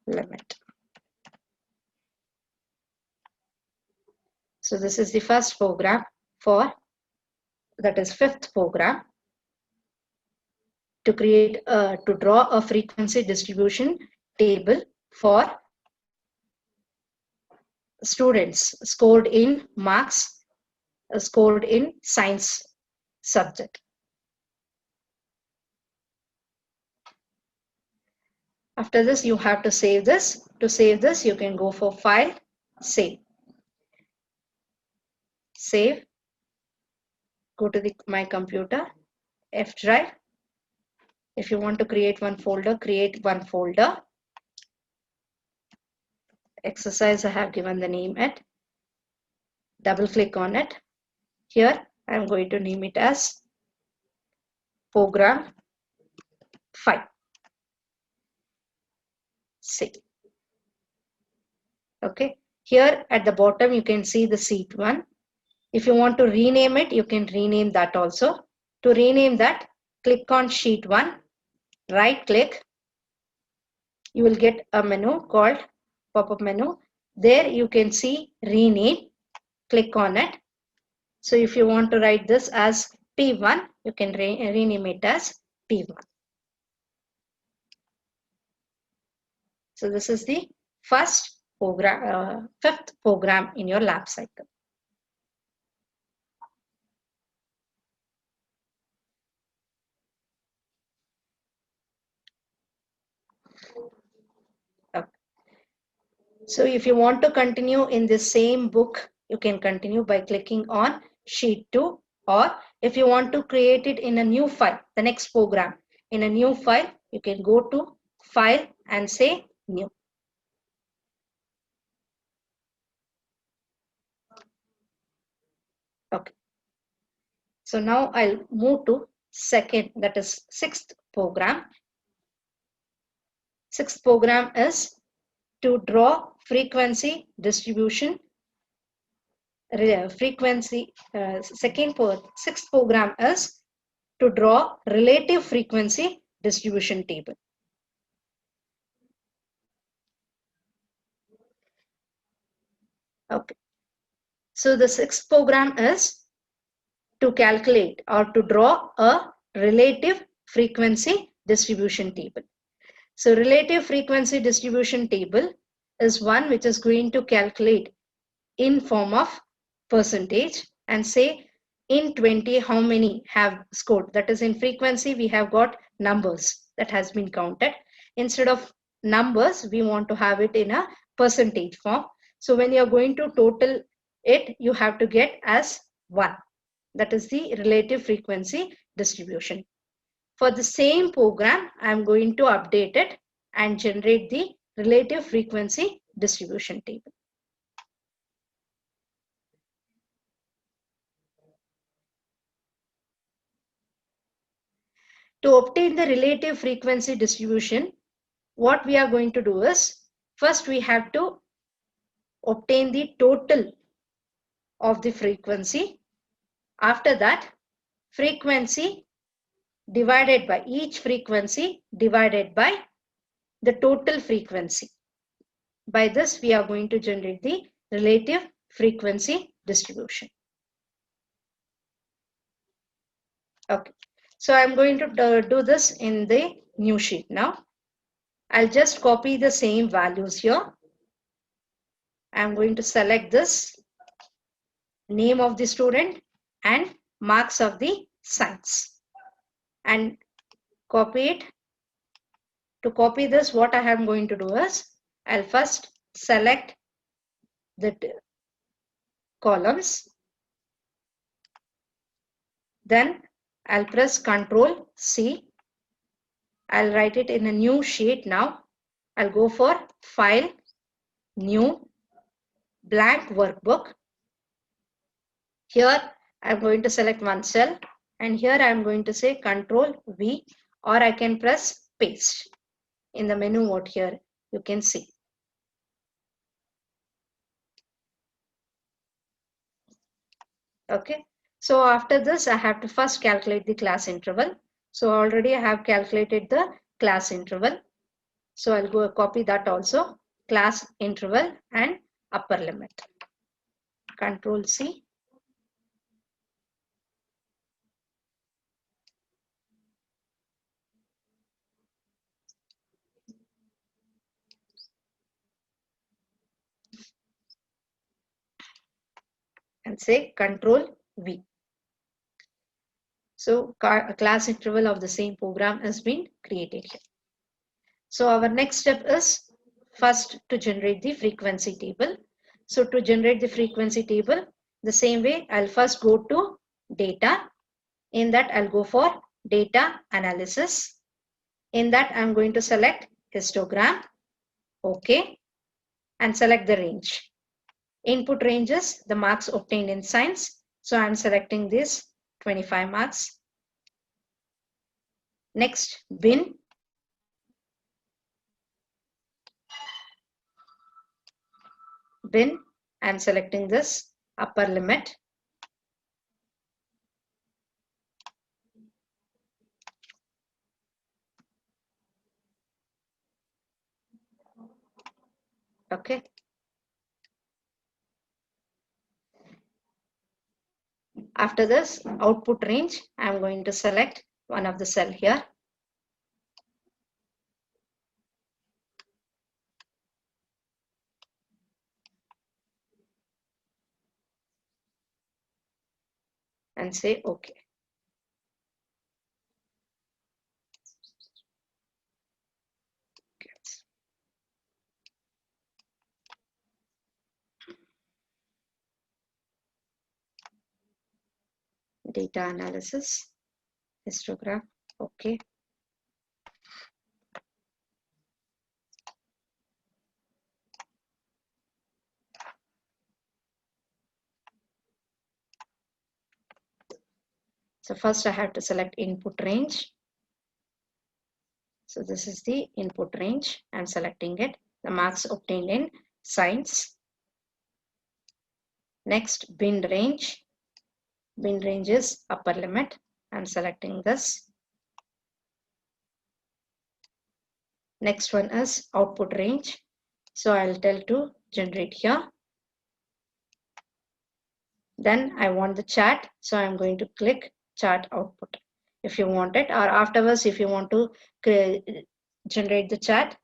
limit. So this is the first program that is fifth program to create to draw a frequency distribution table for students scored in marks scored in science subject. After this, you have to save this. To save this, you can go for File, Save. Save. Go to my computer, F drive. If you want to create one folder, create one folder. Exercise I have given the name at. Double click on it. Here I am going to name it as Program 5. save. Okay, here at the bottom you can see the sheet 1. If you want to rename it, you can rename that also. To rename that, click on sheet 1, right click. You will get a menu called pop-up menu. There you can see rename. Click on it. So if you want to write this as P1, you can rename it as P1. So this is the first program, fifth program in your lab cycle. Okay. So if you want to continue in the same book, you can continue by clicking on sheet 2, or if you want to create it in a new file, the next program in a new file, you can go to file and say new. Okay. So now I'll move to second, that is sixth program. Sixth program is to draw frequency distribution. Sixth program is to draw relative frequency distribution table. Okay. So the sixth program is to calculate or to draw a relative frequency distribution table. So relative frequency distribution table is one which is going to calculate in form of percentage and say in 20 how many have scored. That is, in frequency we have got numbers that has been counted. Instead of numbers, we want to have it in a percentage form. So when you are going to total it, you have to get as 1. That is the relative frequency distribution. For the same program, I am going to update it and generate the relative frequency distribution table. To obtain the relative frequency distribution, what we are going to do is, first we have to obtain the total of the frequency. After that, frequency divided by each frequency divided by the total frequency. By this, we are going to generate the relative frequency distribution. Okay. So I'm going to do this in the new sheet now. I'll just copy the same values here. I'm going to select this, name of the student and marks of the science, and copy it. To copy this, what I am going to do is, I'll first select the columns. Then I'll press Ctrl C. I'll write it in a new sheet now. I'll go for File, New, Blank Workbook. Here I'm going to select one cell, and here I'm going to say Ctrl V, or I can press Paste. In the menu mode here, you can see. Okay. So after this, I have to first calculate the class interval. So already I have calculated the class interval. So I'll go copy that also, class interval and upper limit. Ctrl C. And say Ctrl V. So class interval of the same program has been created here. So our next step is first to generate the frequency table. So to generate the frequency table, the same way, I'll first go to data. In that, I'll go for data analysis. In that, I'm going to select histogram. Okay. And select the range. Input ranges, the marks obtained in science. So I'm selecting this 25 marks. Next, bin. bin, I'm selecting this upper limit. Okay. After this output range, I'm going to select one of the cell here. And say OK. Data analysis, histogram, OK. So first I have to select input range. So this is the input range. I'm selecting it. The marks obtained in science. Next, bin range. Bin range is upper limit. I'm selecting this. Next one is output range. So I'll tell to generate here. Then I want the chart. So I'm going to click chart output if you want it, or afterwards if you want to generate the chart,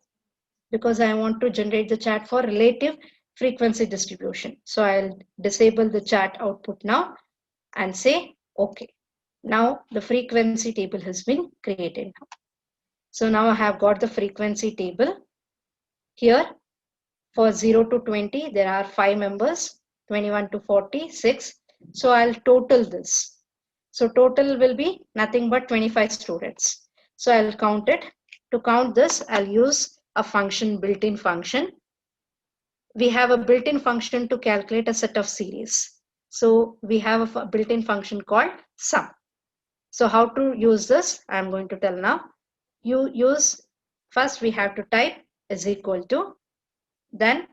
because I want to generate the chart for relative frequency distribution. So I'll disable the chart output now and say OK. Now the frequency table has been created now. So now I have got the frequency table. Here for 0 to 20 there are 5 members, 21 to 40, 6. So I'll total this. So total will be nothing but 25 students. So I'll count it. To count this, I'll use a function, built-in function. We have a built-in function to calculate a set of series. So we have a built-in function called sum. So how to use this, I'm going to tell now. You use, first we have to type is equal to, then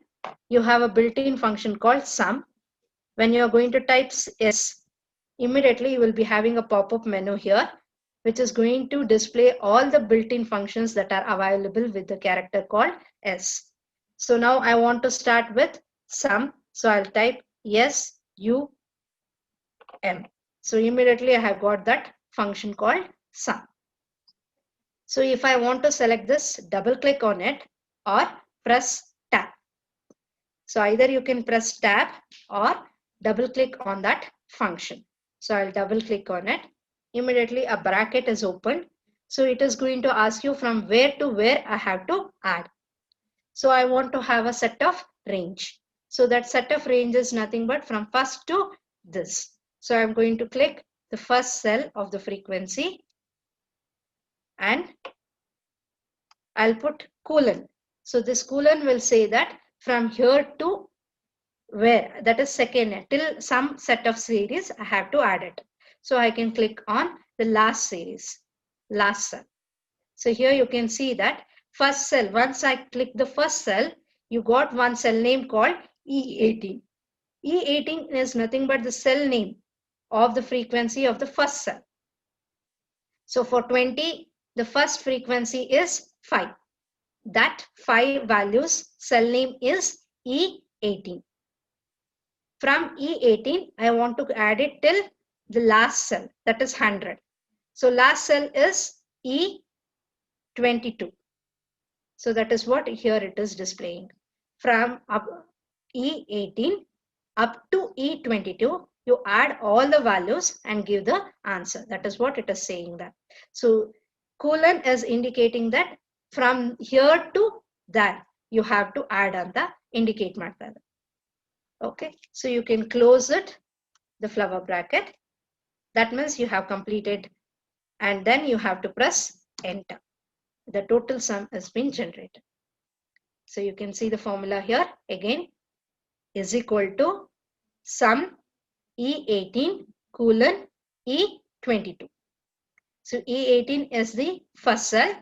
you have a built-in function called sum. When you are going to type S, immediately you will be having a pop-up menu here, which is going to display all the built-in functions that are available with the character called S. So now I want to start with sum. So I'll type SUM. So immediately I have got that function called sum. So if I want to select this, double click on it or press tab. So either you can press tab or double click on that function. So I'll double click on it. Immediately a bracket is opened. So it is going to ask you from where to where I have to add. So I want to have a set of range. So that set of range is nothing but from first to this. So I'm going to click the first cell of the frequency and I'll put colon. So this colon will say that from here to where, that is second, till some set of series I have to add it. So I can click on the last series, last cell. So here you can see that first cell, once I click the first cell, you got one cell name called E18. E18 is nothing but the cell name of the frequency of the first cell. So for 20, the first frequency is 5. That 5 values cell name is E18. From E18, I want to add it till the last cell, that is 100. So last cell is E22. So that is what here it is displaying. From E18 up to E22, you add all the values and give the answer. That is what it is saying that. So colon is indicating that from here to that, you have to add on the indicate method. Okay, so you can close it, the flower bracket. That means you have completed, and then you have to press enter. The total sum has been generated. So you can see the formula here again is equal to sum E18 colon E22. So E18 is the first cell.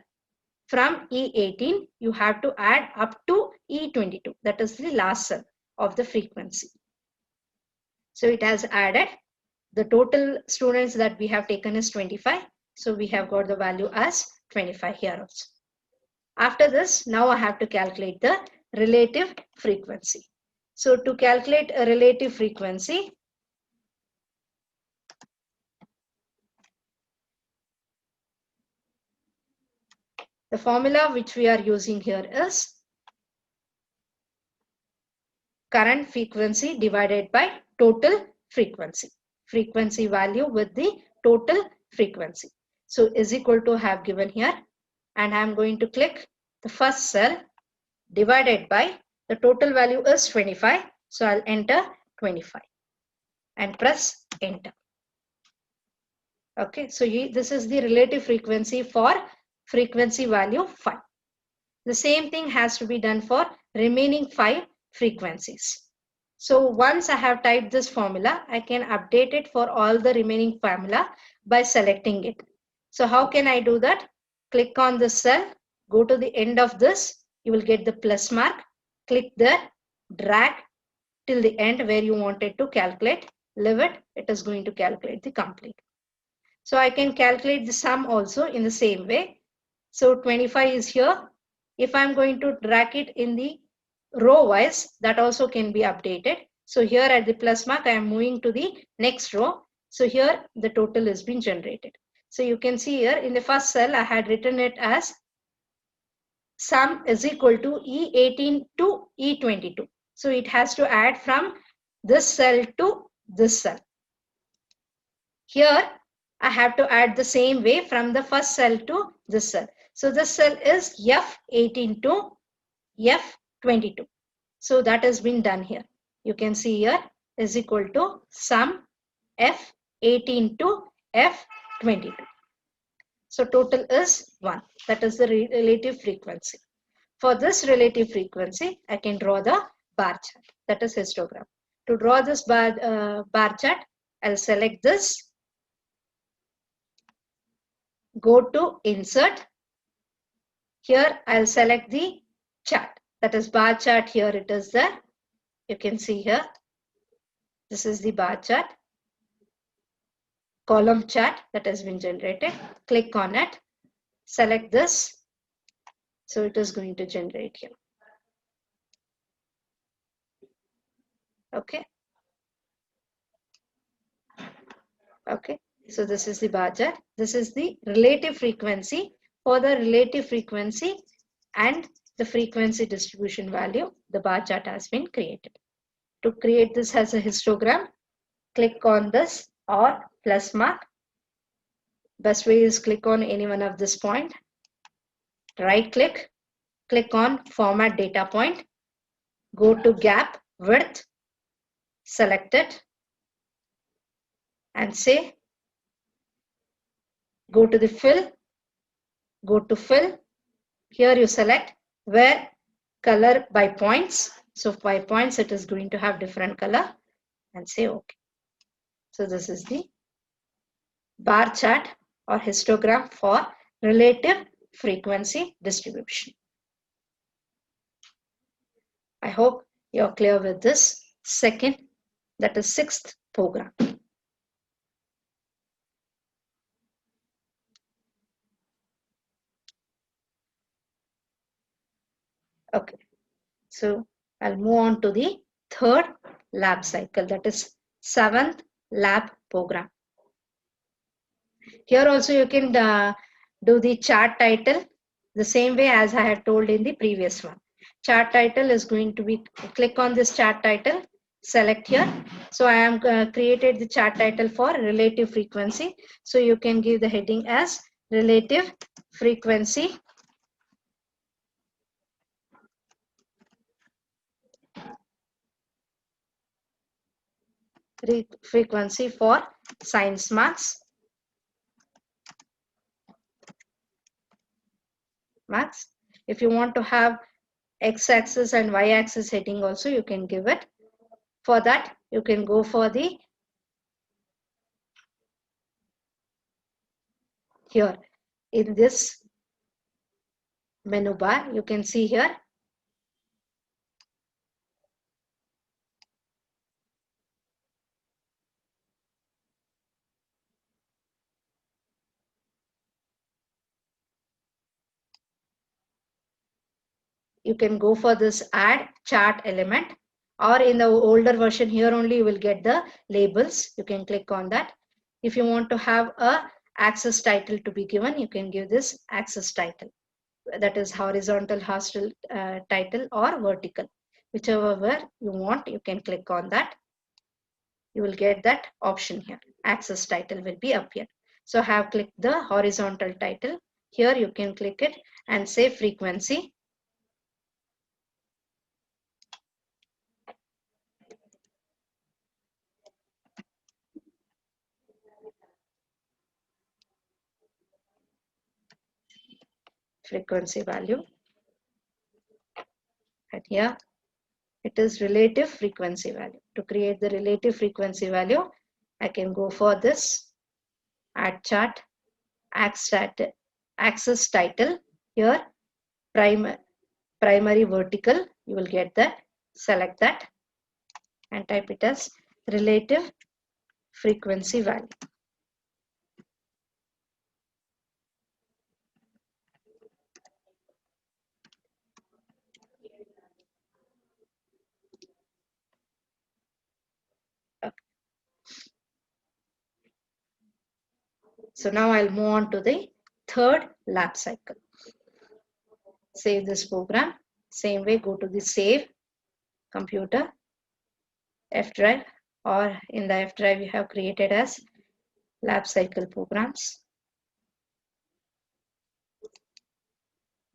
From E18, you have to add up to E22. That is the last cell. of the frequency. So it has added the total students that we have taken is 25. So we have got the value as 25 here also. After this, now I have to calculate the relative frequency. So to calculate a relative frequency, the formula which we are using here is current frequency divided by total frequency. Frequency value with the total frequency. So is equal to have given here, and I am going to click the first cell divided by the total value is 25. So I'll enter 25 and press enter. Okay, so this is the relative frequency for frequency value 5. The same thing has to be done for remaining 5 frequencies. So once I have typed this formula, I can update it for all the remaining formula by selecting it. So how can I do that? Click on the cell, go to the end of this, you will get the plus mark, click there, drag till the end where you wanted to calculate, leave it, it is going to calculate the complete. So I can calculate the sum also in the same way. So 25 is here. If I'm going to drag it in the row wise, that also can be updated. So here at the plus mark, I am moving to the next row. So here the total has been generated. So you can see here in the first cell, I had written it as sum is equal to E18 to E22. So it has to add from this cell to this cell. Here I have to add the same way from the first cell to this cell. So this cell is F18 to F22. So that has been done here. You can see here is equal to sum F18 to F22. So total is 1. That is the relative frequency. For this relative frequency, I can draw the bar chart. That is histogram. To draw this bar chart, I'll select this. Go to insert. Here I'll select the chart. That is bar chart. Here it is there. You can see here. This is the bar chart. Column chart that has been generated. Click on it. Select this. So it is going to generate here. Okay. Okay. So this is the bar chart. This is the relative frequency. For the relative frequency and the frequency distribution value, the bar chart has been created. To create this as a histogram, click on this or plus mark. Best way is click on any one of this point. Right click, click on format data point. Go to gap width, select it and say go to the fill, go to fill. Here you select where color by points. So by points it is going to have different color and say okay. So this is the bar chart or histogram for relative frequency distribution. I hope you're clear with this second, that is sixth program. Okay, so I'll move on to the third lab cycle, that is seventh lab program. Here also you can do the chart title the same way as I have told in the previous one. Chart title is going to be, click on this chart title, select here. So I am created the chart title for relative frequency. So you can give the heading as relative frequency for science marks. If you want to have x-axis and y-axis heading also, you can give it. For that, you can go for the here in this menu bar. You can see here you can go for this add chart element, or in the older version here only you will get the labels. You can click on that. If you want to have a access title to be given, you can give this access title, that is horizontal title or vertical, whichever you want. You can click on that. You will get that option here. Access title will be appear. So I have clicked the horizontal title. Here you can click it and say frequency. Frequency value. And here it is relative frequency value. To create the relative frequency value, I can go for this add chart, access title. Here primary vertical, you will get that. Select that and type it as relative frequency value. Okay. So now I'll move on to the third lab cycle. Save this program. Same way, go to the save computer, F drive, or in the F drive you have created as lab cycle programs.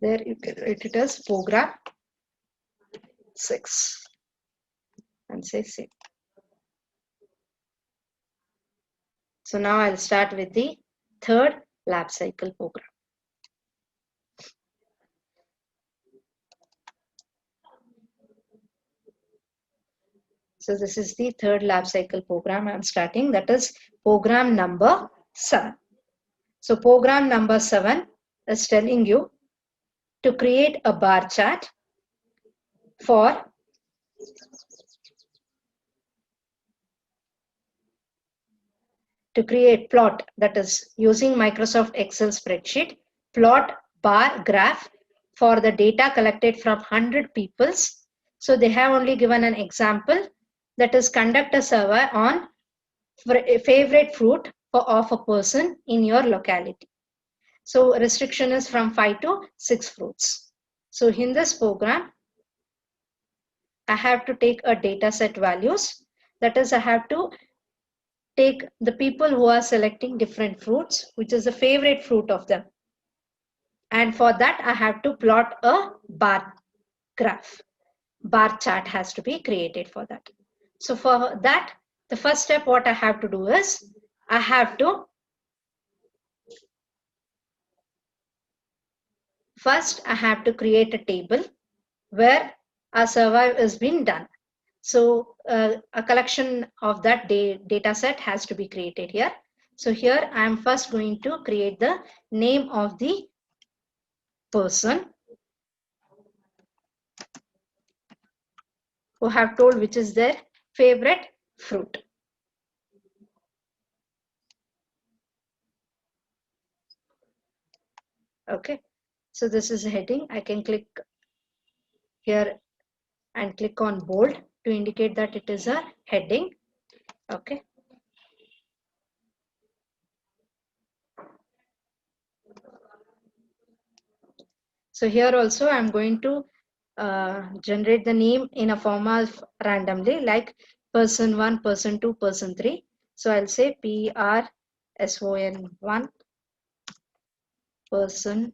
There you can write it as program 6 and say save. So now I'll start with the third lab cycle program. So this is the third lab cycle program I'm starting, that is program number 7. So program number 7 is telling you to create a bar chart for plot, that is using Microsoft Excel spreadsheet, plot bar graph for the data collected from 100 peoples. So they have only given an example, that is conduct a survey on a favorite fruit of a person in your locality. So restriction is from 5 to 6 fruits. So in this program, I have to take a data set values, that is I have to take the people who are selecting different fruits, which is the favorite fruit of them. And for that, I have to plot a bar graph. Bar chart has to be created for that. So for that, the first step what I have to do is, I have to create a table where a survey has been done. So a collection of that data set has to be created here. So here I am first going to create the name of the person who have told which is their favorite fruit. Okay, so this is a heading. I can click here and click on bold to indicate that it is a heading. Okay. So here also I'm going to generate the name in a form of randomly, like person 1, person 2, person 3. So I'll say person1, person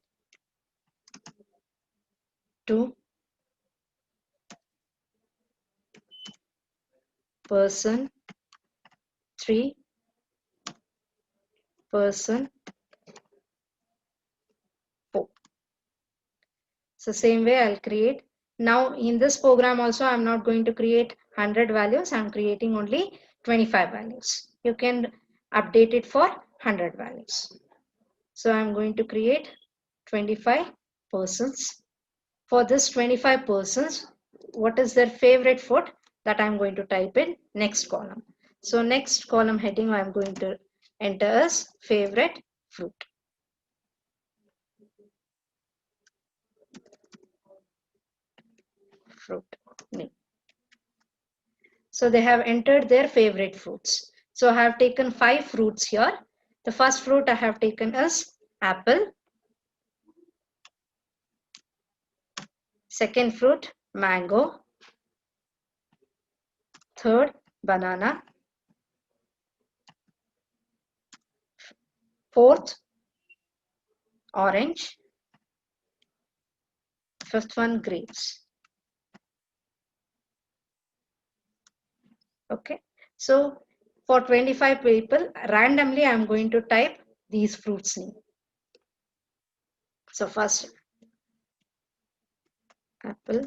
2, person 3, person 4. So same way I'll create. Now in this program also I'm not going to create 100 values. I'm creating only 25 values. You can update it for 100 values. So I'm going to create 25 persons. For this 25 persons, what is their favorite food, that I'm going to type in next column. So next column heading I'm going to enter as favorite fruit. fruit name. So they have entered their favorite fruits. So I have taken 5 fruits here. The first fruit I have taken is apple. Second fruit, mango. Third, banana. Fourth, orange. Fifth one, grapes. Okay. So for 25 people, randomly I am going to type these fruits name. So first, apple.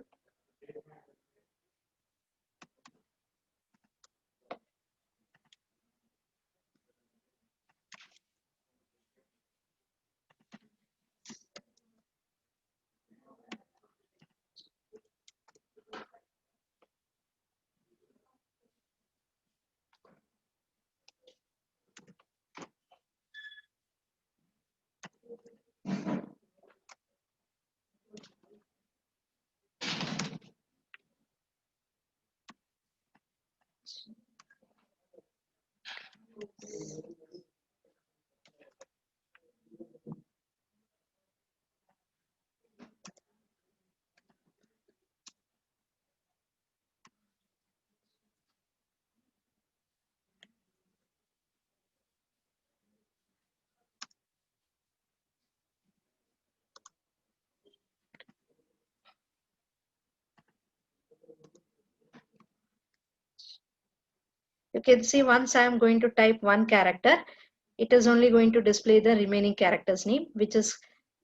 You can see once I am going to type one character, it is only going to display the remaining character's name, which is,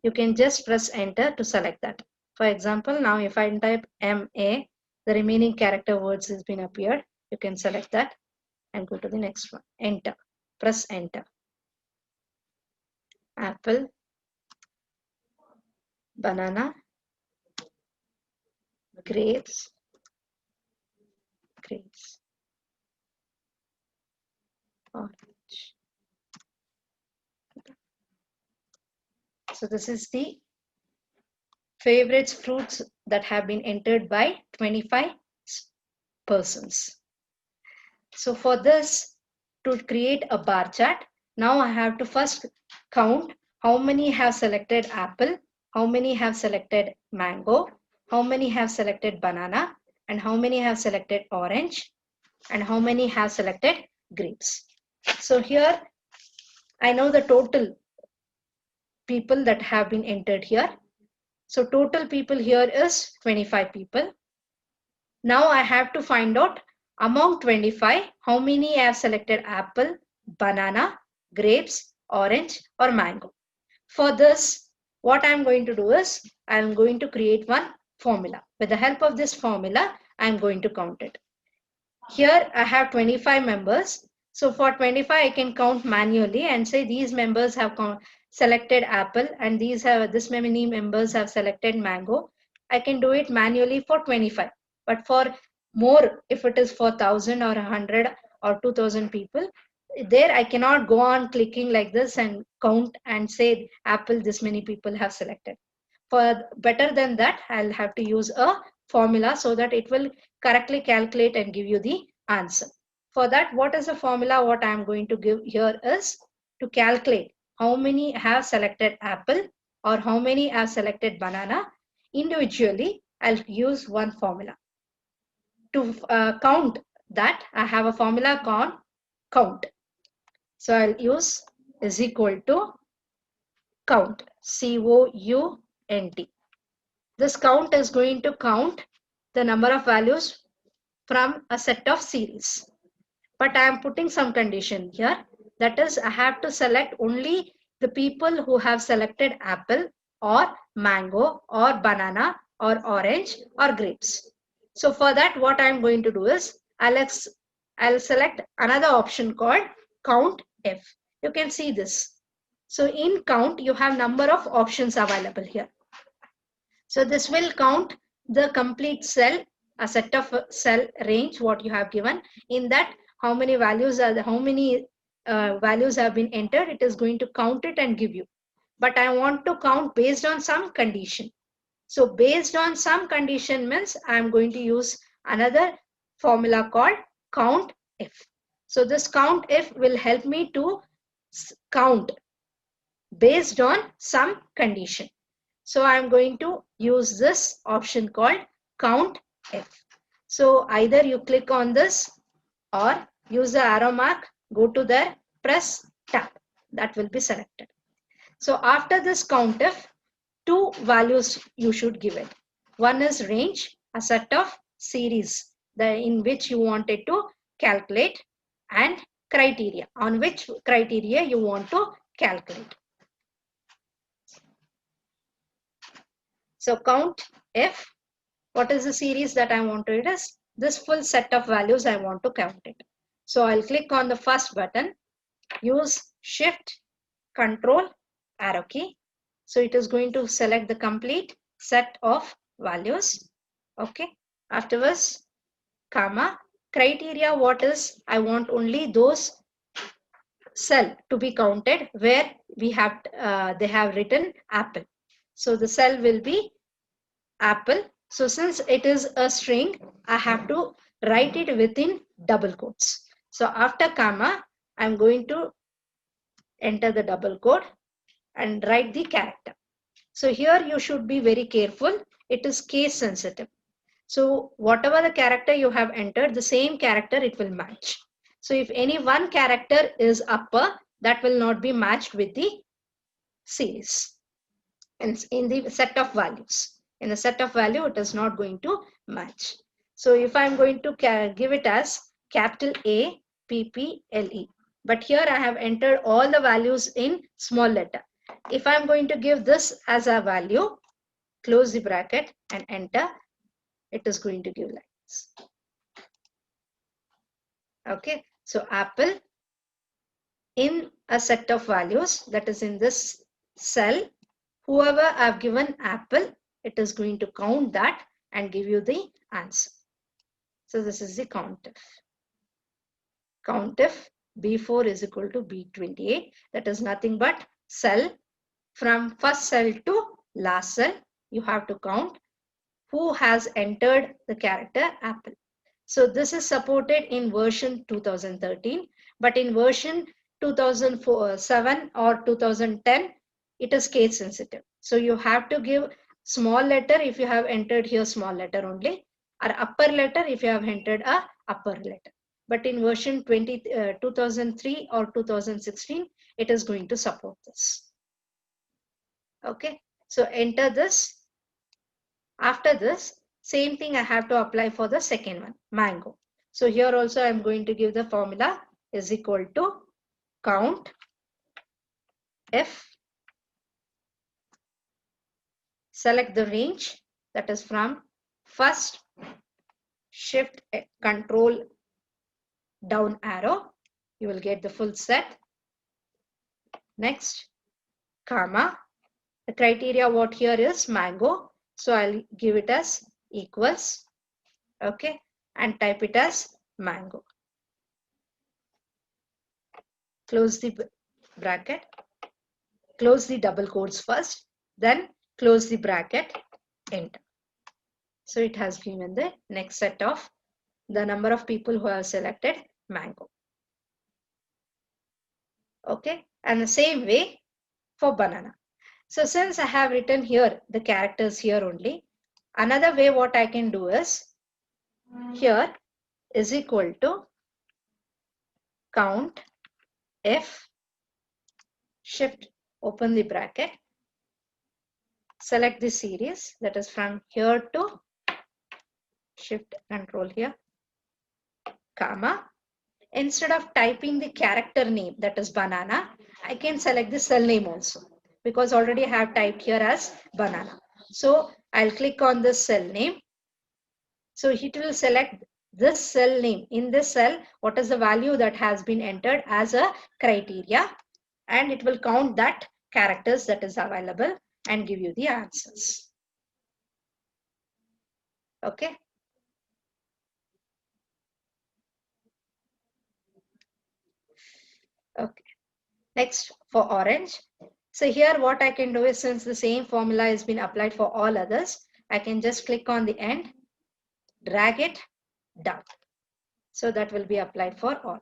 you can just press enter to select that. For example, now if I type MA, the remaining character words has been appeared. You can select that and go to the next one. Enter. Press enter. Apple, banana, grapes, orange. So this is the favorites fruits that have been entered by 25 persons. So for this, to create a bar chart, now I have to first count how many have selected apple, how many have selected mango, how many have selected banana, and how many have selected orange, and how many have selected grapes. So here I know the total people that have been entered here. So total people here is 25 people. Now I have to find out among 25 how many have selected apple, banana, grapes, orange or mango. For this, what I am going to do is I am going to create one formula. With the help of this formula, I am going to count it. Here I have 25 members. So for 25, I can count manually and say these members have selected apple and this many members have selected mango. I can do it manually for 25. But for more, if it is for 1,000 or 100 or 2,000 people, there I cannot go on clicking like this and count and say apple this many people have selected. For better than that, I'll have to use a formula so that it will correctly calculate and give you the answer. For that, what is the formula? What I am going to give here is to calculate how many have selected apple or how many have selected banana. Individually, I'll use one formula. To count that, I have a formula called count. So I'll use is equal to count, C-O-U-N-T. This count is going to count the number of values from a set of series. But I am putting some condition here. That is, I have to select only the people who have selected apple or mango or banana or orange or grapes. So for that, what I am going to do is I'll select another option called count F. You can see this. So in count, you have number of options available here. So this will count the complete cell, a set of cell range what you have given. In that, how many values have been entered, it is going to count it and give you. But I want to count based on some condition. So based on some condition means I am going to use another formula called count if. So this count if will help me to count based on some condition. So I am going to use this option called count if. So either you click on this or use the arrow mark, go to there, press tab. That will be selected. So after this count if, two values you should give it. One is range, a set of series in which you wanted to calculate, and criteria, on which criteria you want to calculate. So count if, what is the series that I want to it is this full set of values I want to count it. So I'll click on the first button, use shift control arrow key. So it is going to select the complete set of values. Okay. Afterwards, comma, criteria, what is, I want only those cell to be counted where we have they have written apple. So the cell will be apple. So since it is a string, I have to write it within double quotes. So after comma, I'm going to enter the double quote and write the character. So here you should be very careful. It is case sensitive. So whatever the character you have entered, the same character it will match. So if any one character is upper, that will not be matched with the series and in the set of values. In the set of value, it is not going to match. So if I'm going to give it as capital A, P, P, L, E. But here I have entered all the values in small letter. If I'm going to give this as a value, close the bracket and enter, it is going to give like this. Okay, so apple in a set of values, that is in this cell, whoever I've given apple, it is going to count that and give you the answer. So this is the COUNTIF. COUNTIF B4 is equal to B28. That is nothing but cell from first cell to last cell. You have to count who has entered the character apple. So this is supported in version 2013, but in version 2007 or 2010, it is case sensitive. So you have to give small letter if you have entered here small letter only, or upper letter if you have entered a upper letter. But in version 2003 or 2016, it is going to support this. Okay, so enter this. After this, same thing I have to apply for the second one, mango. So here also I am going to give the formula is equal to count if, select the range, that is from first, shift control down arrow, you will get the full set. Next, comma, the criteria what here is mango, so I'll give it as equals, okay, and type it as mango. Close the bracket, close the double quotes first, then close the bracket, enter. So it has given the next set of the number of people who have selected mango. Okay, and the same way for banana. So since I have written here the characters here only, another way what I can do is here is equal to count if, shift open the bracket, select the series, that is from here to shift control here, comma. Instead of typing the character name, that is banana, I can select the cell name also, because already I have typed here as banana. So I'll click on this cell name. So it will select this cell name. In this cell, what is the value that has been entered as a criteria, and it will count that characters that is available and give you the answers. Okay. Okay. Next, for orange, So here what I can do is, since the same formula has been applied for all others, I can just click on the end, drag it down. So that will be applied for all.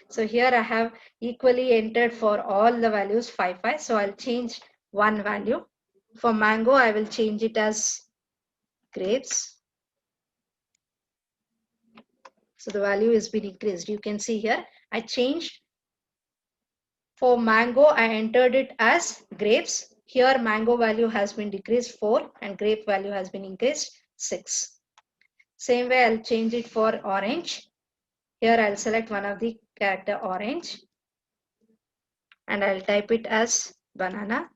So here I have equally entered for all the values 5, 5. So I'll change one value. For mango, I will change it as grapes. So the value has been increased. You can see here, I changed. For mango, I entered it as grapes. Here mango value has been decreased 4 and grape value has been increased 6. Same way I'll change it for orange. Here I'll select one of the character orange and I'll type it as banana.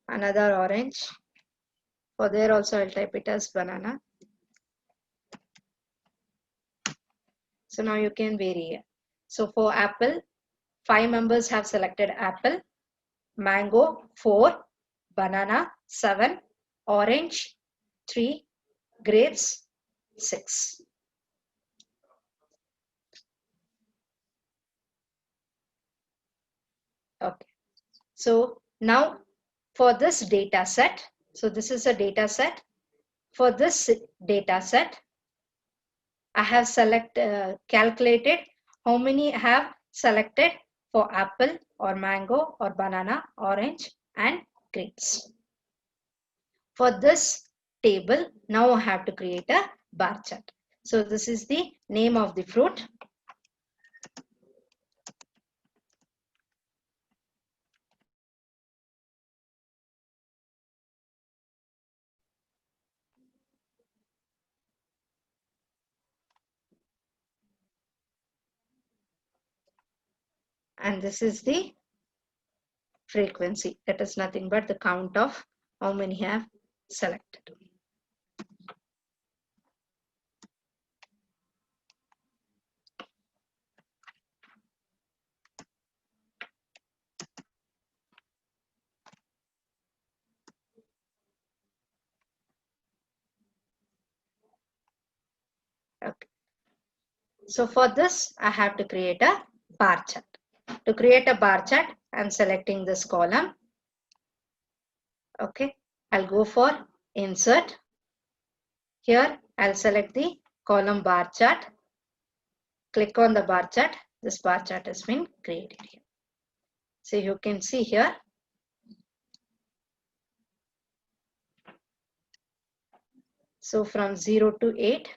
Another orange. For there also I'll type it as banana. So now you can vary here. So for apple, 5 members have selected apple, mango 4, banana 7, orange 3, grapes 6. Okay. So now for this data set, so this is a data set. For this data set, I have calculated how many I have selected for apple or mango or banana, orange and grapes. For this table, now I have to create a bar chart. So this is the name of the fruit. And this is the frequency. That is nothing but the count of how many have selected. Okay. So for this, I have to create a bar chart. To create a bar chart, I'm selecting this column. Okay, I'll go for insert. Here, I'll select the column bar chart. Click on the bar chart. This bar chart has been created here. So you can see here. So from 0 to 8,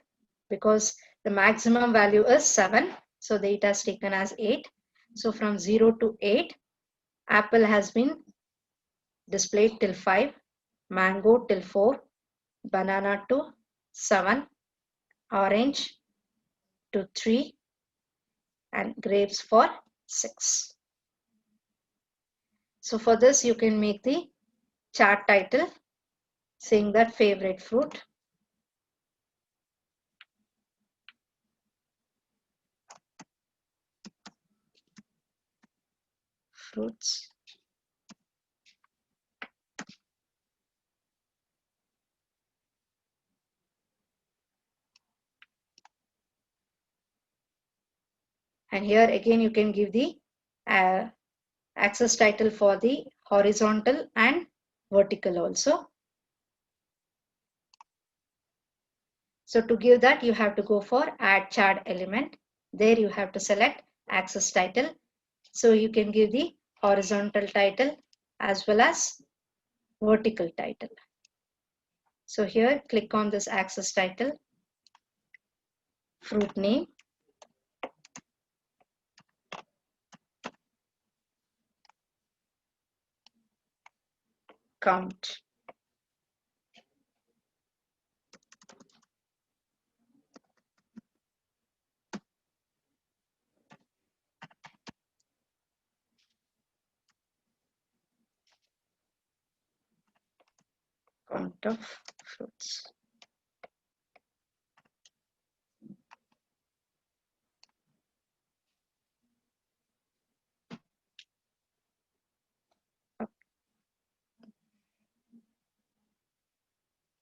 because the maximum value is 7. So the it has taken as 8. So from 0 to 8, apple has been displayed till 5, mango till 4, banana to 7, orange to 3, and grapes for 6. So for this, you can make the chart title saying that favorite fruit. Fruits. And here again, you can give the axis title for the horizontal and vertical also. So to give that, you have to go for add chart element. There you have to select axis title. So you can give the horizontal title as well as vertical title. So here, click on this axis title, fruit name, count. Count of fruits.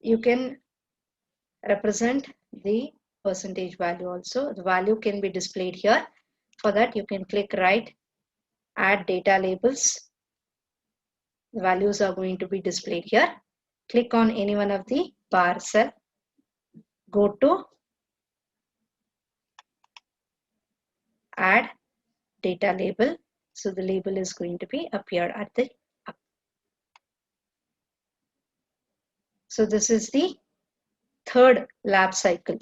You can represent the percentage value also. The value can be displayed here. For that, you can click right add data labels. The values are going to be displayed here. Click on any one of the bar cell. Go to add data label. So the label is going to be appeared at the up. So this is the third lab cycle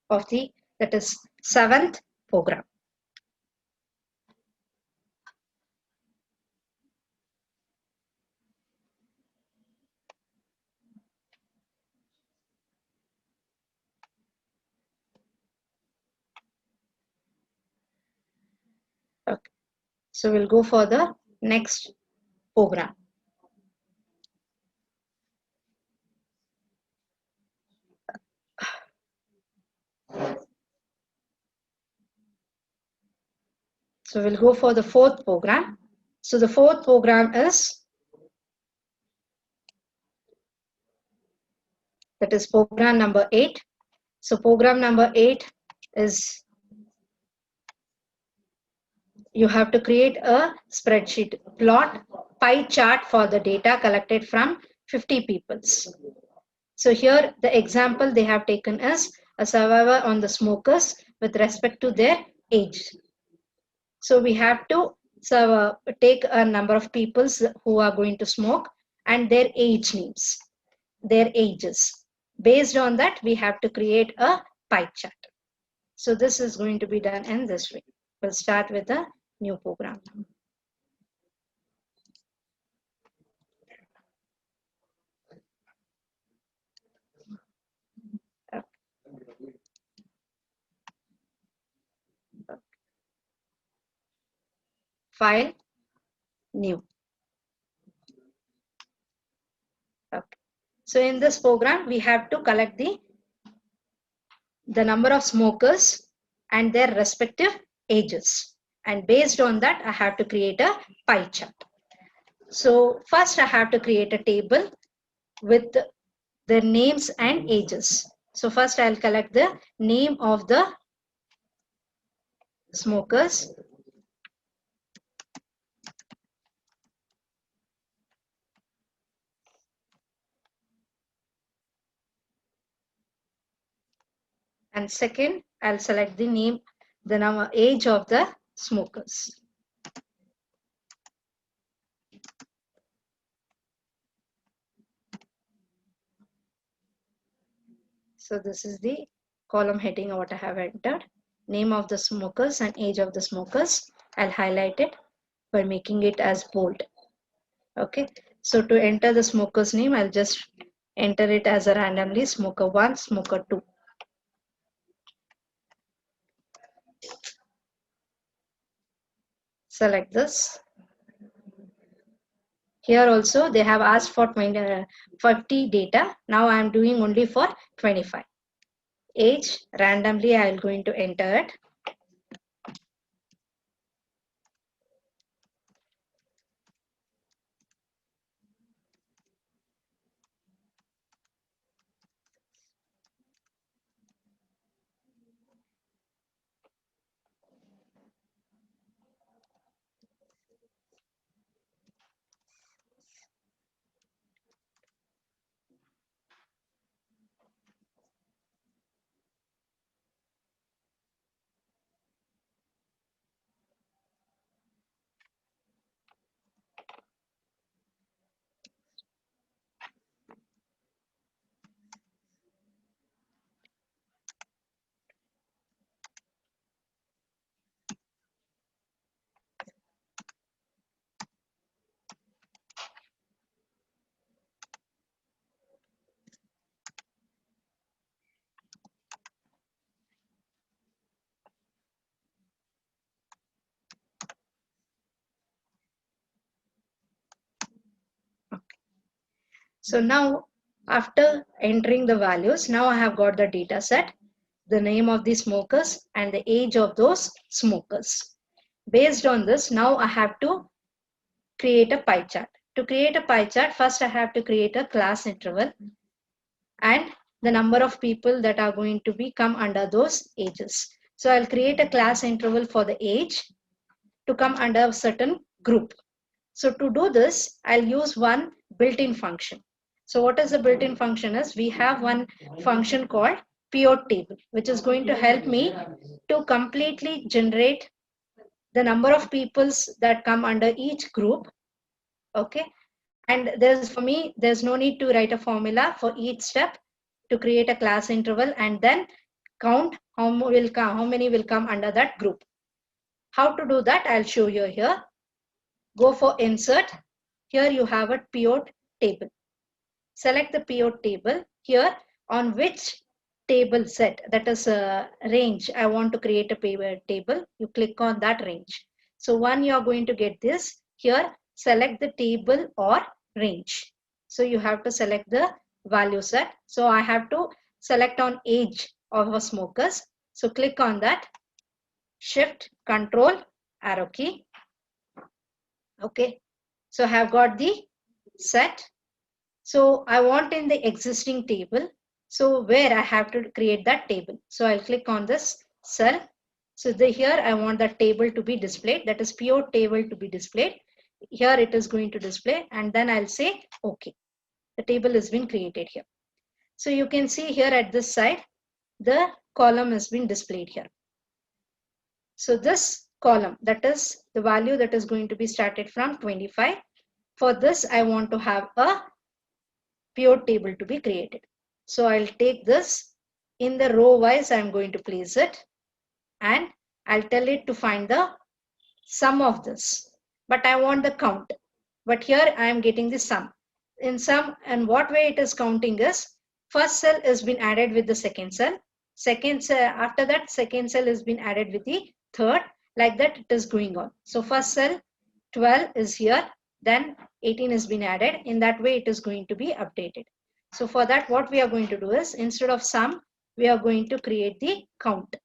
of the, that is, 7th program. Okay. So we'll go for the next program. So we'll go for the fourth program. So the fourth program is, that is program number 8. So program number 8 is, you have to create a spreadsheet, plot pie chart for the data collected from 50 peoples. So here the example they have taken is a survivor on the smokers with respect to their age. So we have to take a number of peoples who are going to smoke and their age names, their ages. Based on that, we have to create a pie chart. So this is going to be done in this way. We'll start with a new program. File, new. Okay. So in this program, we have to collect the number of smokers and their respective ages. And based on that, I have to create a pie chart. So first I have to create a table with their names and ages. So first I'll collect the name of the smokers. And second, I'll select the name, the number, age of the smokers. So this is the column heading what I have entered. Name of the smokers and age of the smokers. I'll highlight it by making it as bold. Okay. So to enter the smoker's name, I'll just enter it as a randomly smoker 1, smoker 2. Select this. Here also they have asked for 50 data. Now I am doing only for 25. Age, randomly I am going to enter it. So now after entering the values, now I have got the data set, the name of the smokers and the age of those smokers. Based on this, now I have to create a pie chart. To create a pie chart, first I have to create a class interval and the number of people that are going to be come under those ages. So I'll create a class interval for the age to come under a certain group. So to do this, I'll use one built-in function. So what is the built-in function is, we have one function called pivot table, which is going to help me to completely generate the number of peoples that come under each group. Okay. And there's no need to write a formula for each step to create a class interval and then count how many will come under that group. How to do that, I'll show you here. Go for insert. Here you have a pivot table. Select the pivot table. Here, on which table set, that is a range, I want to create a pivot table. You click on that range. So one, you are going to get this. Here, select the table or range. So you have to select the value set. So I have to select on age of a smokers. So click on that. Shift, Control, arrow key. Okay. So I have got the set. So I want in the existing table. So where I have to create that table. So I'll click on this cell. So here I want that table to be displayed. That is pivot table to be displayed. Here it is going to display, and then I'll say OK. The table has been created here. So you can see here at this side, the column has been displayed here. So this column, that is the value that is going to be started from 25. For this, I want to have a pivot table to be created. So I'll take this in the row wise, I'm going to place it, and I'll tell it to find the sum of this. But I want the count. But here I am getting the sum. In sum, and what way it is counting is, first cell has been added with the second cell. Second cell, after that, second cell has been added with the third. Like that it is going on. So first cell 12 is here, then 18 has been added. In that way it is going to be updated. So for that, what we are going to do is, instead of sum, we are going to create the count.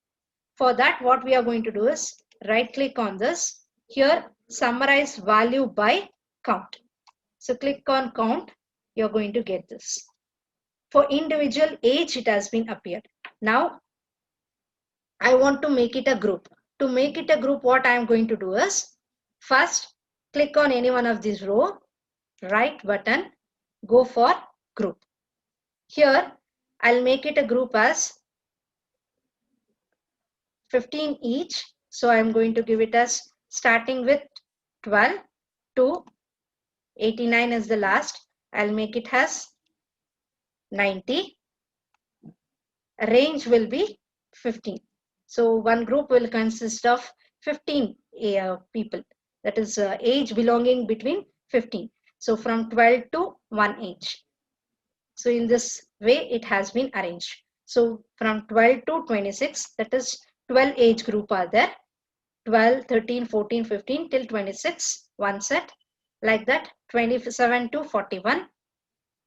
For that, what we are going to do is right click on this. Here, summarize value by count. So click on count. You're going to get this. For individual age, it has been appeared. Now, I want to make it a group. To make it a group, what I am going to do is, first click on any one of these row, right button, go for group. Here, I'll make it a group as 15 each. So I'm going to give it as starting with 12 to 89 is the last. I'll make it as 90. Range will be 15. So one group will consist of 15 people. That is age belonging between 15. So from 12 to 1 age. So in this way it has been arranged. So from 12 to 26, that is 12 age group are there. 12, 13, 14, 15 till 26, one set. Like that, 27 to 41.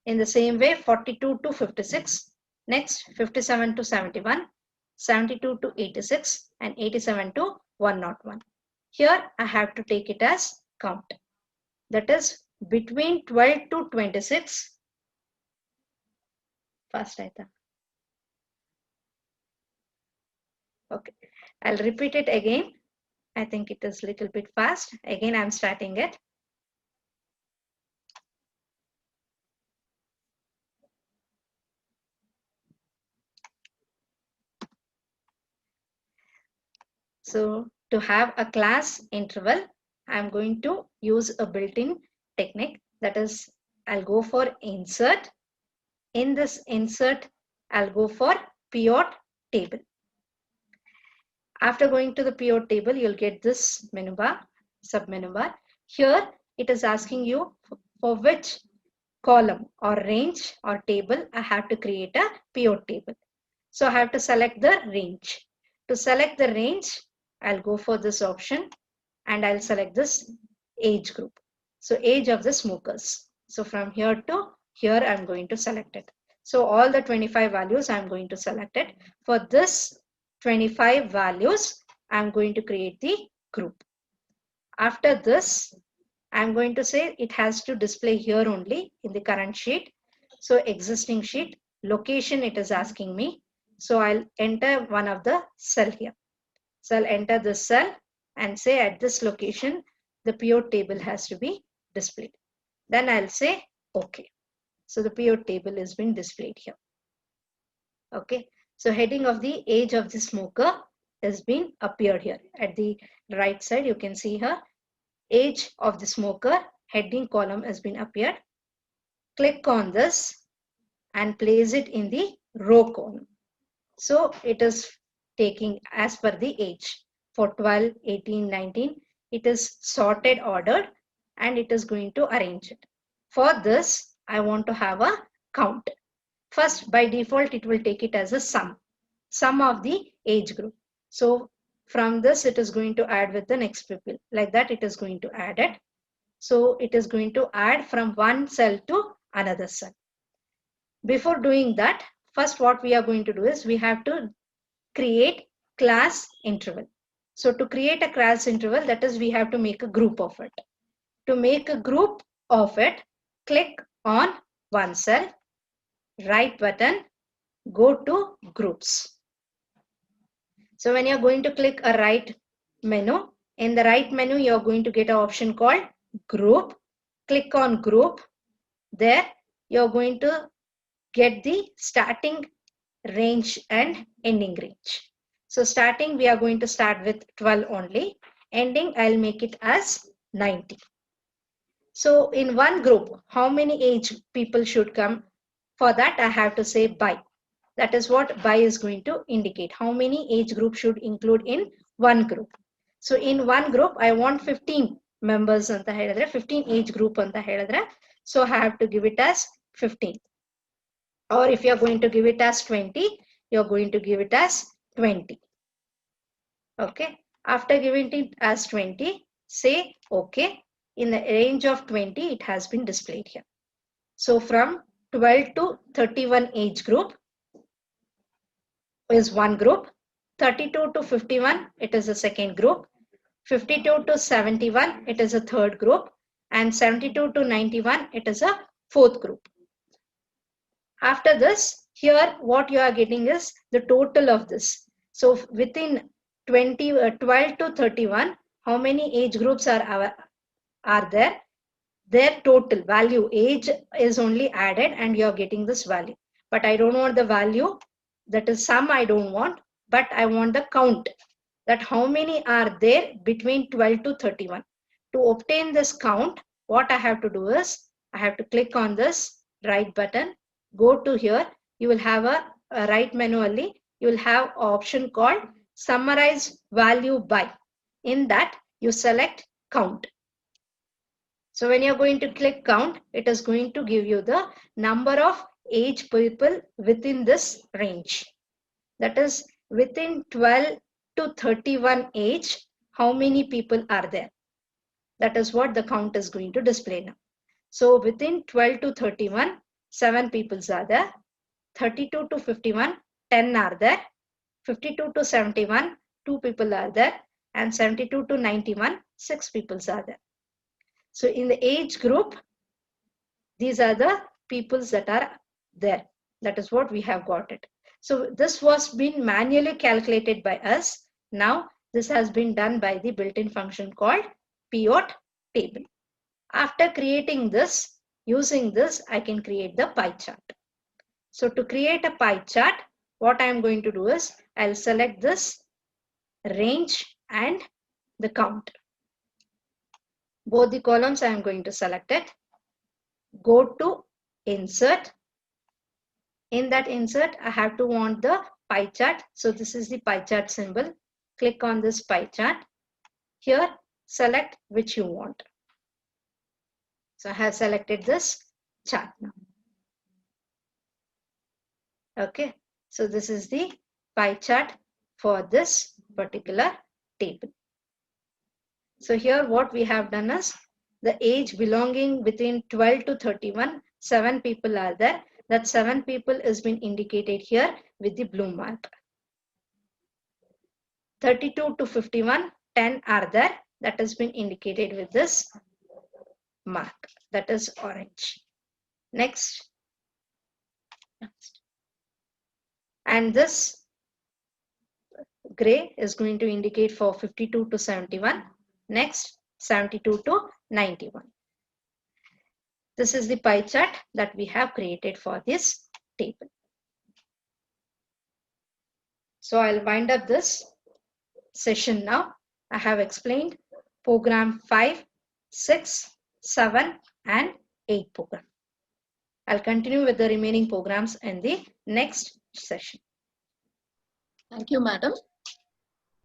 In the same way, 42 to 56. Next, 57 to 71, 72 to 86, and 87 to 101. Here, I have to take it as count. That is between 12 to 26. Fast, I think. Okay, I'll repeat it again. I think it is a little bit fast. Again, I'm starting it. So to have a class interval, I'm going to use a built-in technique. That is, I'll go for insert. In this insert, I'll go for pivot table. After going to the pivot table, you'll get this menu bar, sub menu bar. Here, it is asking you for which column or range or table I have to create a pivot table. So I have to select the range. To select the range, I'll go for this option and I'll select this age group. So age of the smokers. So from here to here, I'm going to select it. So all the 25 values, I'm going to select it. For this 25 values, I'm going to create the group. After this, I'm going to say it has to display here only in the current sheet. So existing sheet, location it is asking me. So I'll enter one of the cell here. So I'll enter this cell and say at this location, the period table has to be displayed. Then I'll say OK. So the period table has been displayed here. Okay. So heading of the age of the smoker has been appeared here. At the right side, you can see here, age of the smoker heading column has been appeared. Click on this and place it in the row column. So it is taking as per the age for 12, 18, 19. It is sorted, ordered, and it is going to arrange it. For this, I want to have a count. First, by default, it will take it as a sum of the age group. So from this, it is going to add with the next people. Like that, it is going to add it. So it is going to add from one cell to another cell. Before doing that, first what we are going to do is we have to create class interval. So to create a class interval, that is, we have to make a group of it. To make a group of it, click on one cell, right button, go to groups. So when you're going to click a right menu, in the right menu, you're going to get an option called group. Click on group. There, you're going to get the starting range and ending range. So starting, we are going to start with 12 only. Ending, I'll make it as 90. So in one group, how many age people should come? For that, I have to say by. That is what by is going to indicate. How many age group should include in one group. So in one group, I want 15 members anta helidre, 15 age group anta helidre. So I have to give it as 15. Or if you're going to give it as 20, you're going to give it as 20. Okay. After giving it as 20, say OK. In the range of 20, it has been displayed here. So from 12 to 31 age group is one group. 32 to 51, it is a second group. 52 to 71, it is a third group. And 72 to 91, it is a fourth group. After this, here what you are getting is the total of this. So within 12 to 31, how many age groups are there? Their total value, age is only added and you are getting this value. But I don't want the value, that is sum I don't want, but I want the count, that how many are there between 12 to 31. To obtain this count, what I have to do is, I have to click on this right button, go to here, you will have a right manually, you will have an option called summarize value by. In that, you select count. So when you're going to click count, it is going to give you the number of age people within this range. That is within 12 to 31 age, how many people are there? That is what the count is going to display now. So within 12 to 31, 7 people are there. 32 to 51, 10 are there. 52 to 71, 2 people are there. And 72 to 91, 6 people are there. So in the age group, these are the peoples that are there. That is what we have got it. So this was been manually calculated by us. Now this has been done by the built-in function called period table. After creating this, using this, I can create the pie chart. So to create a pie chart, what I am going to do is, I'll select this range and the count. Both the columns I am going to select it. Go to insert. In that insert, I have to want the pie chart. So this is the pie chart symbol. Click on this pie chart. Here, select which you want. So I have selected this chart now. Okay. So this is the pie chart for this particular table. So here what we have done is, the age belonging between 12 to 31, 7 people are there. That 7 people has been indicated here with the blue mark. 32 to 51, 10 are there. That has been indicated with this mark. That is orange. Next. And this gray is going to indicate for 52 to 71. Next, 72 to 91. This is the pie chart that we have created for this table. So I'll wind up this session now. I have explained program 5, 6, 7 and 8 program. I'll continue with the remaining programs in the next session. Thank you, madam.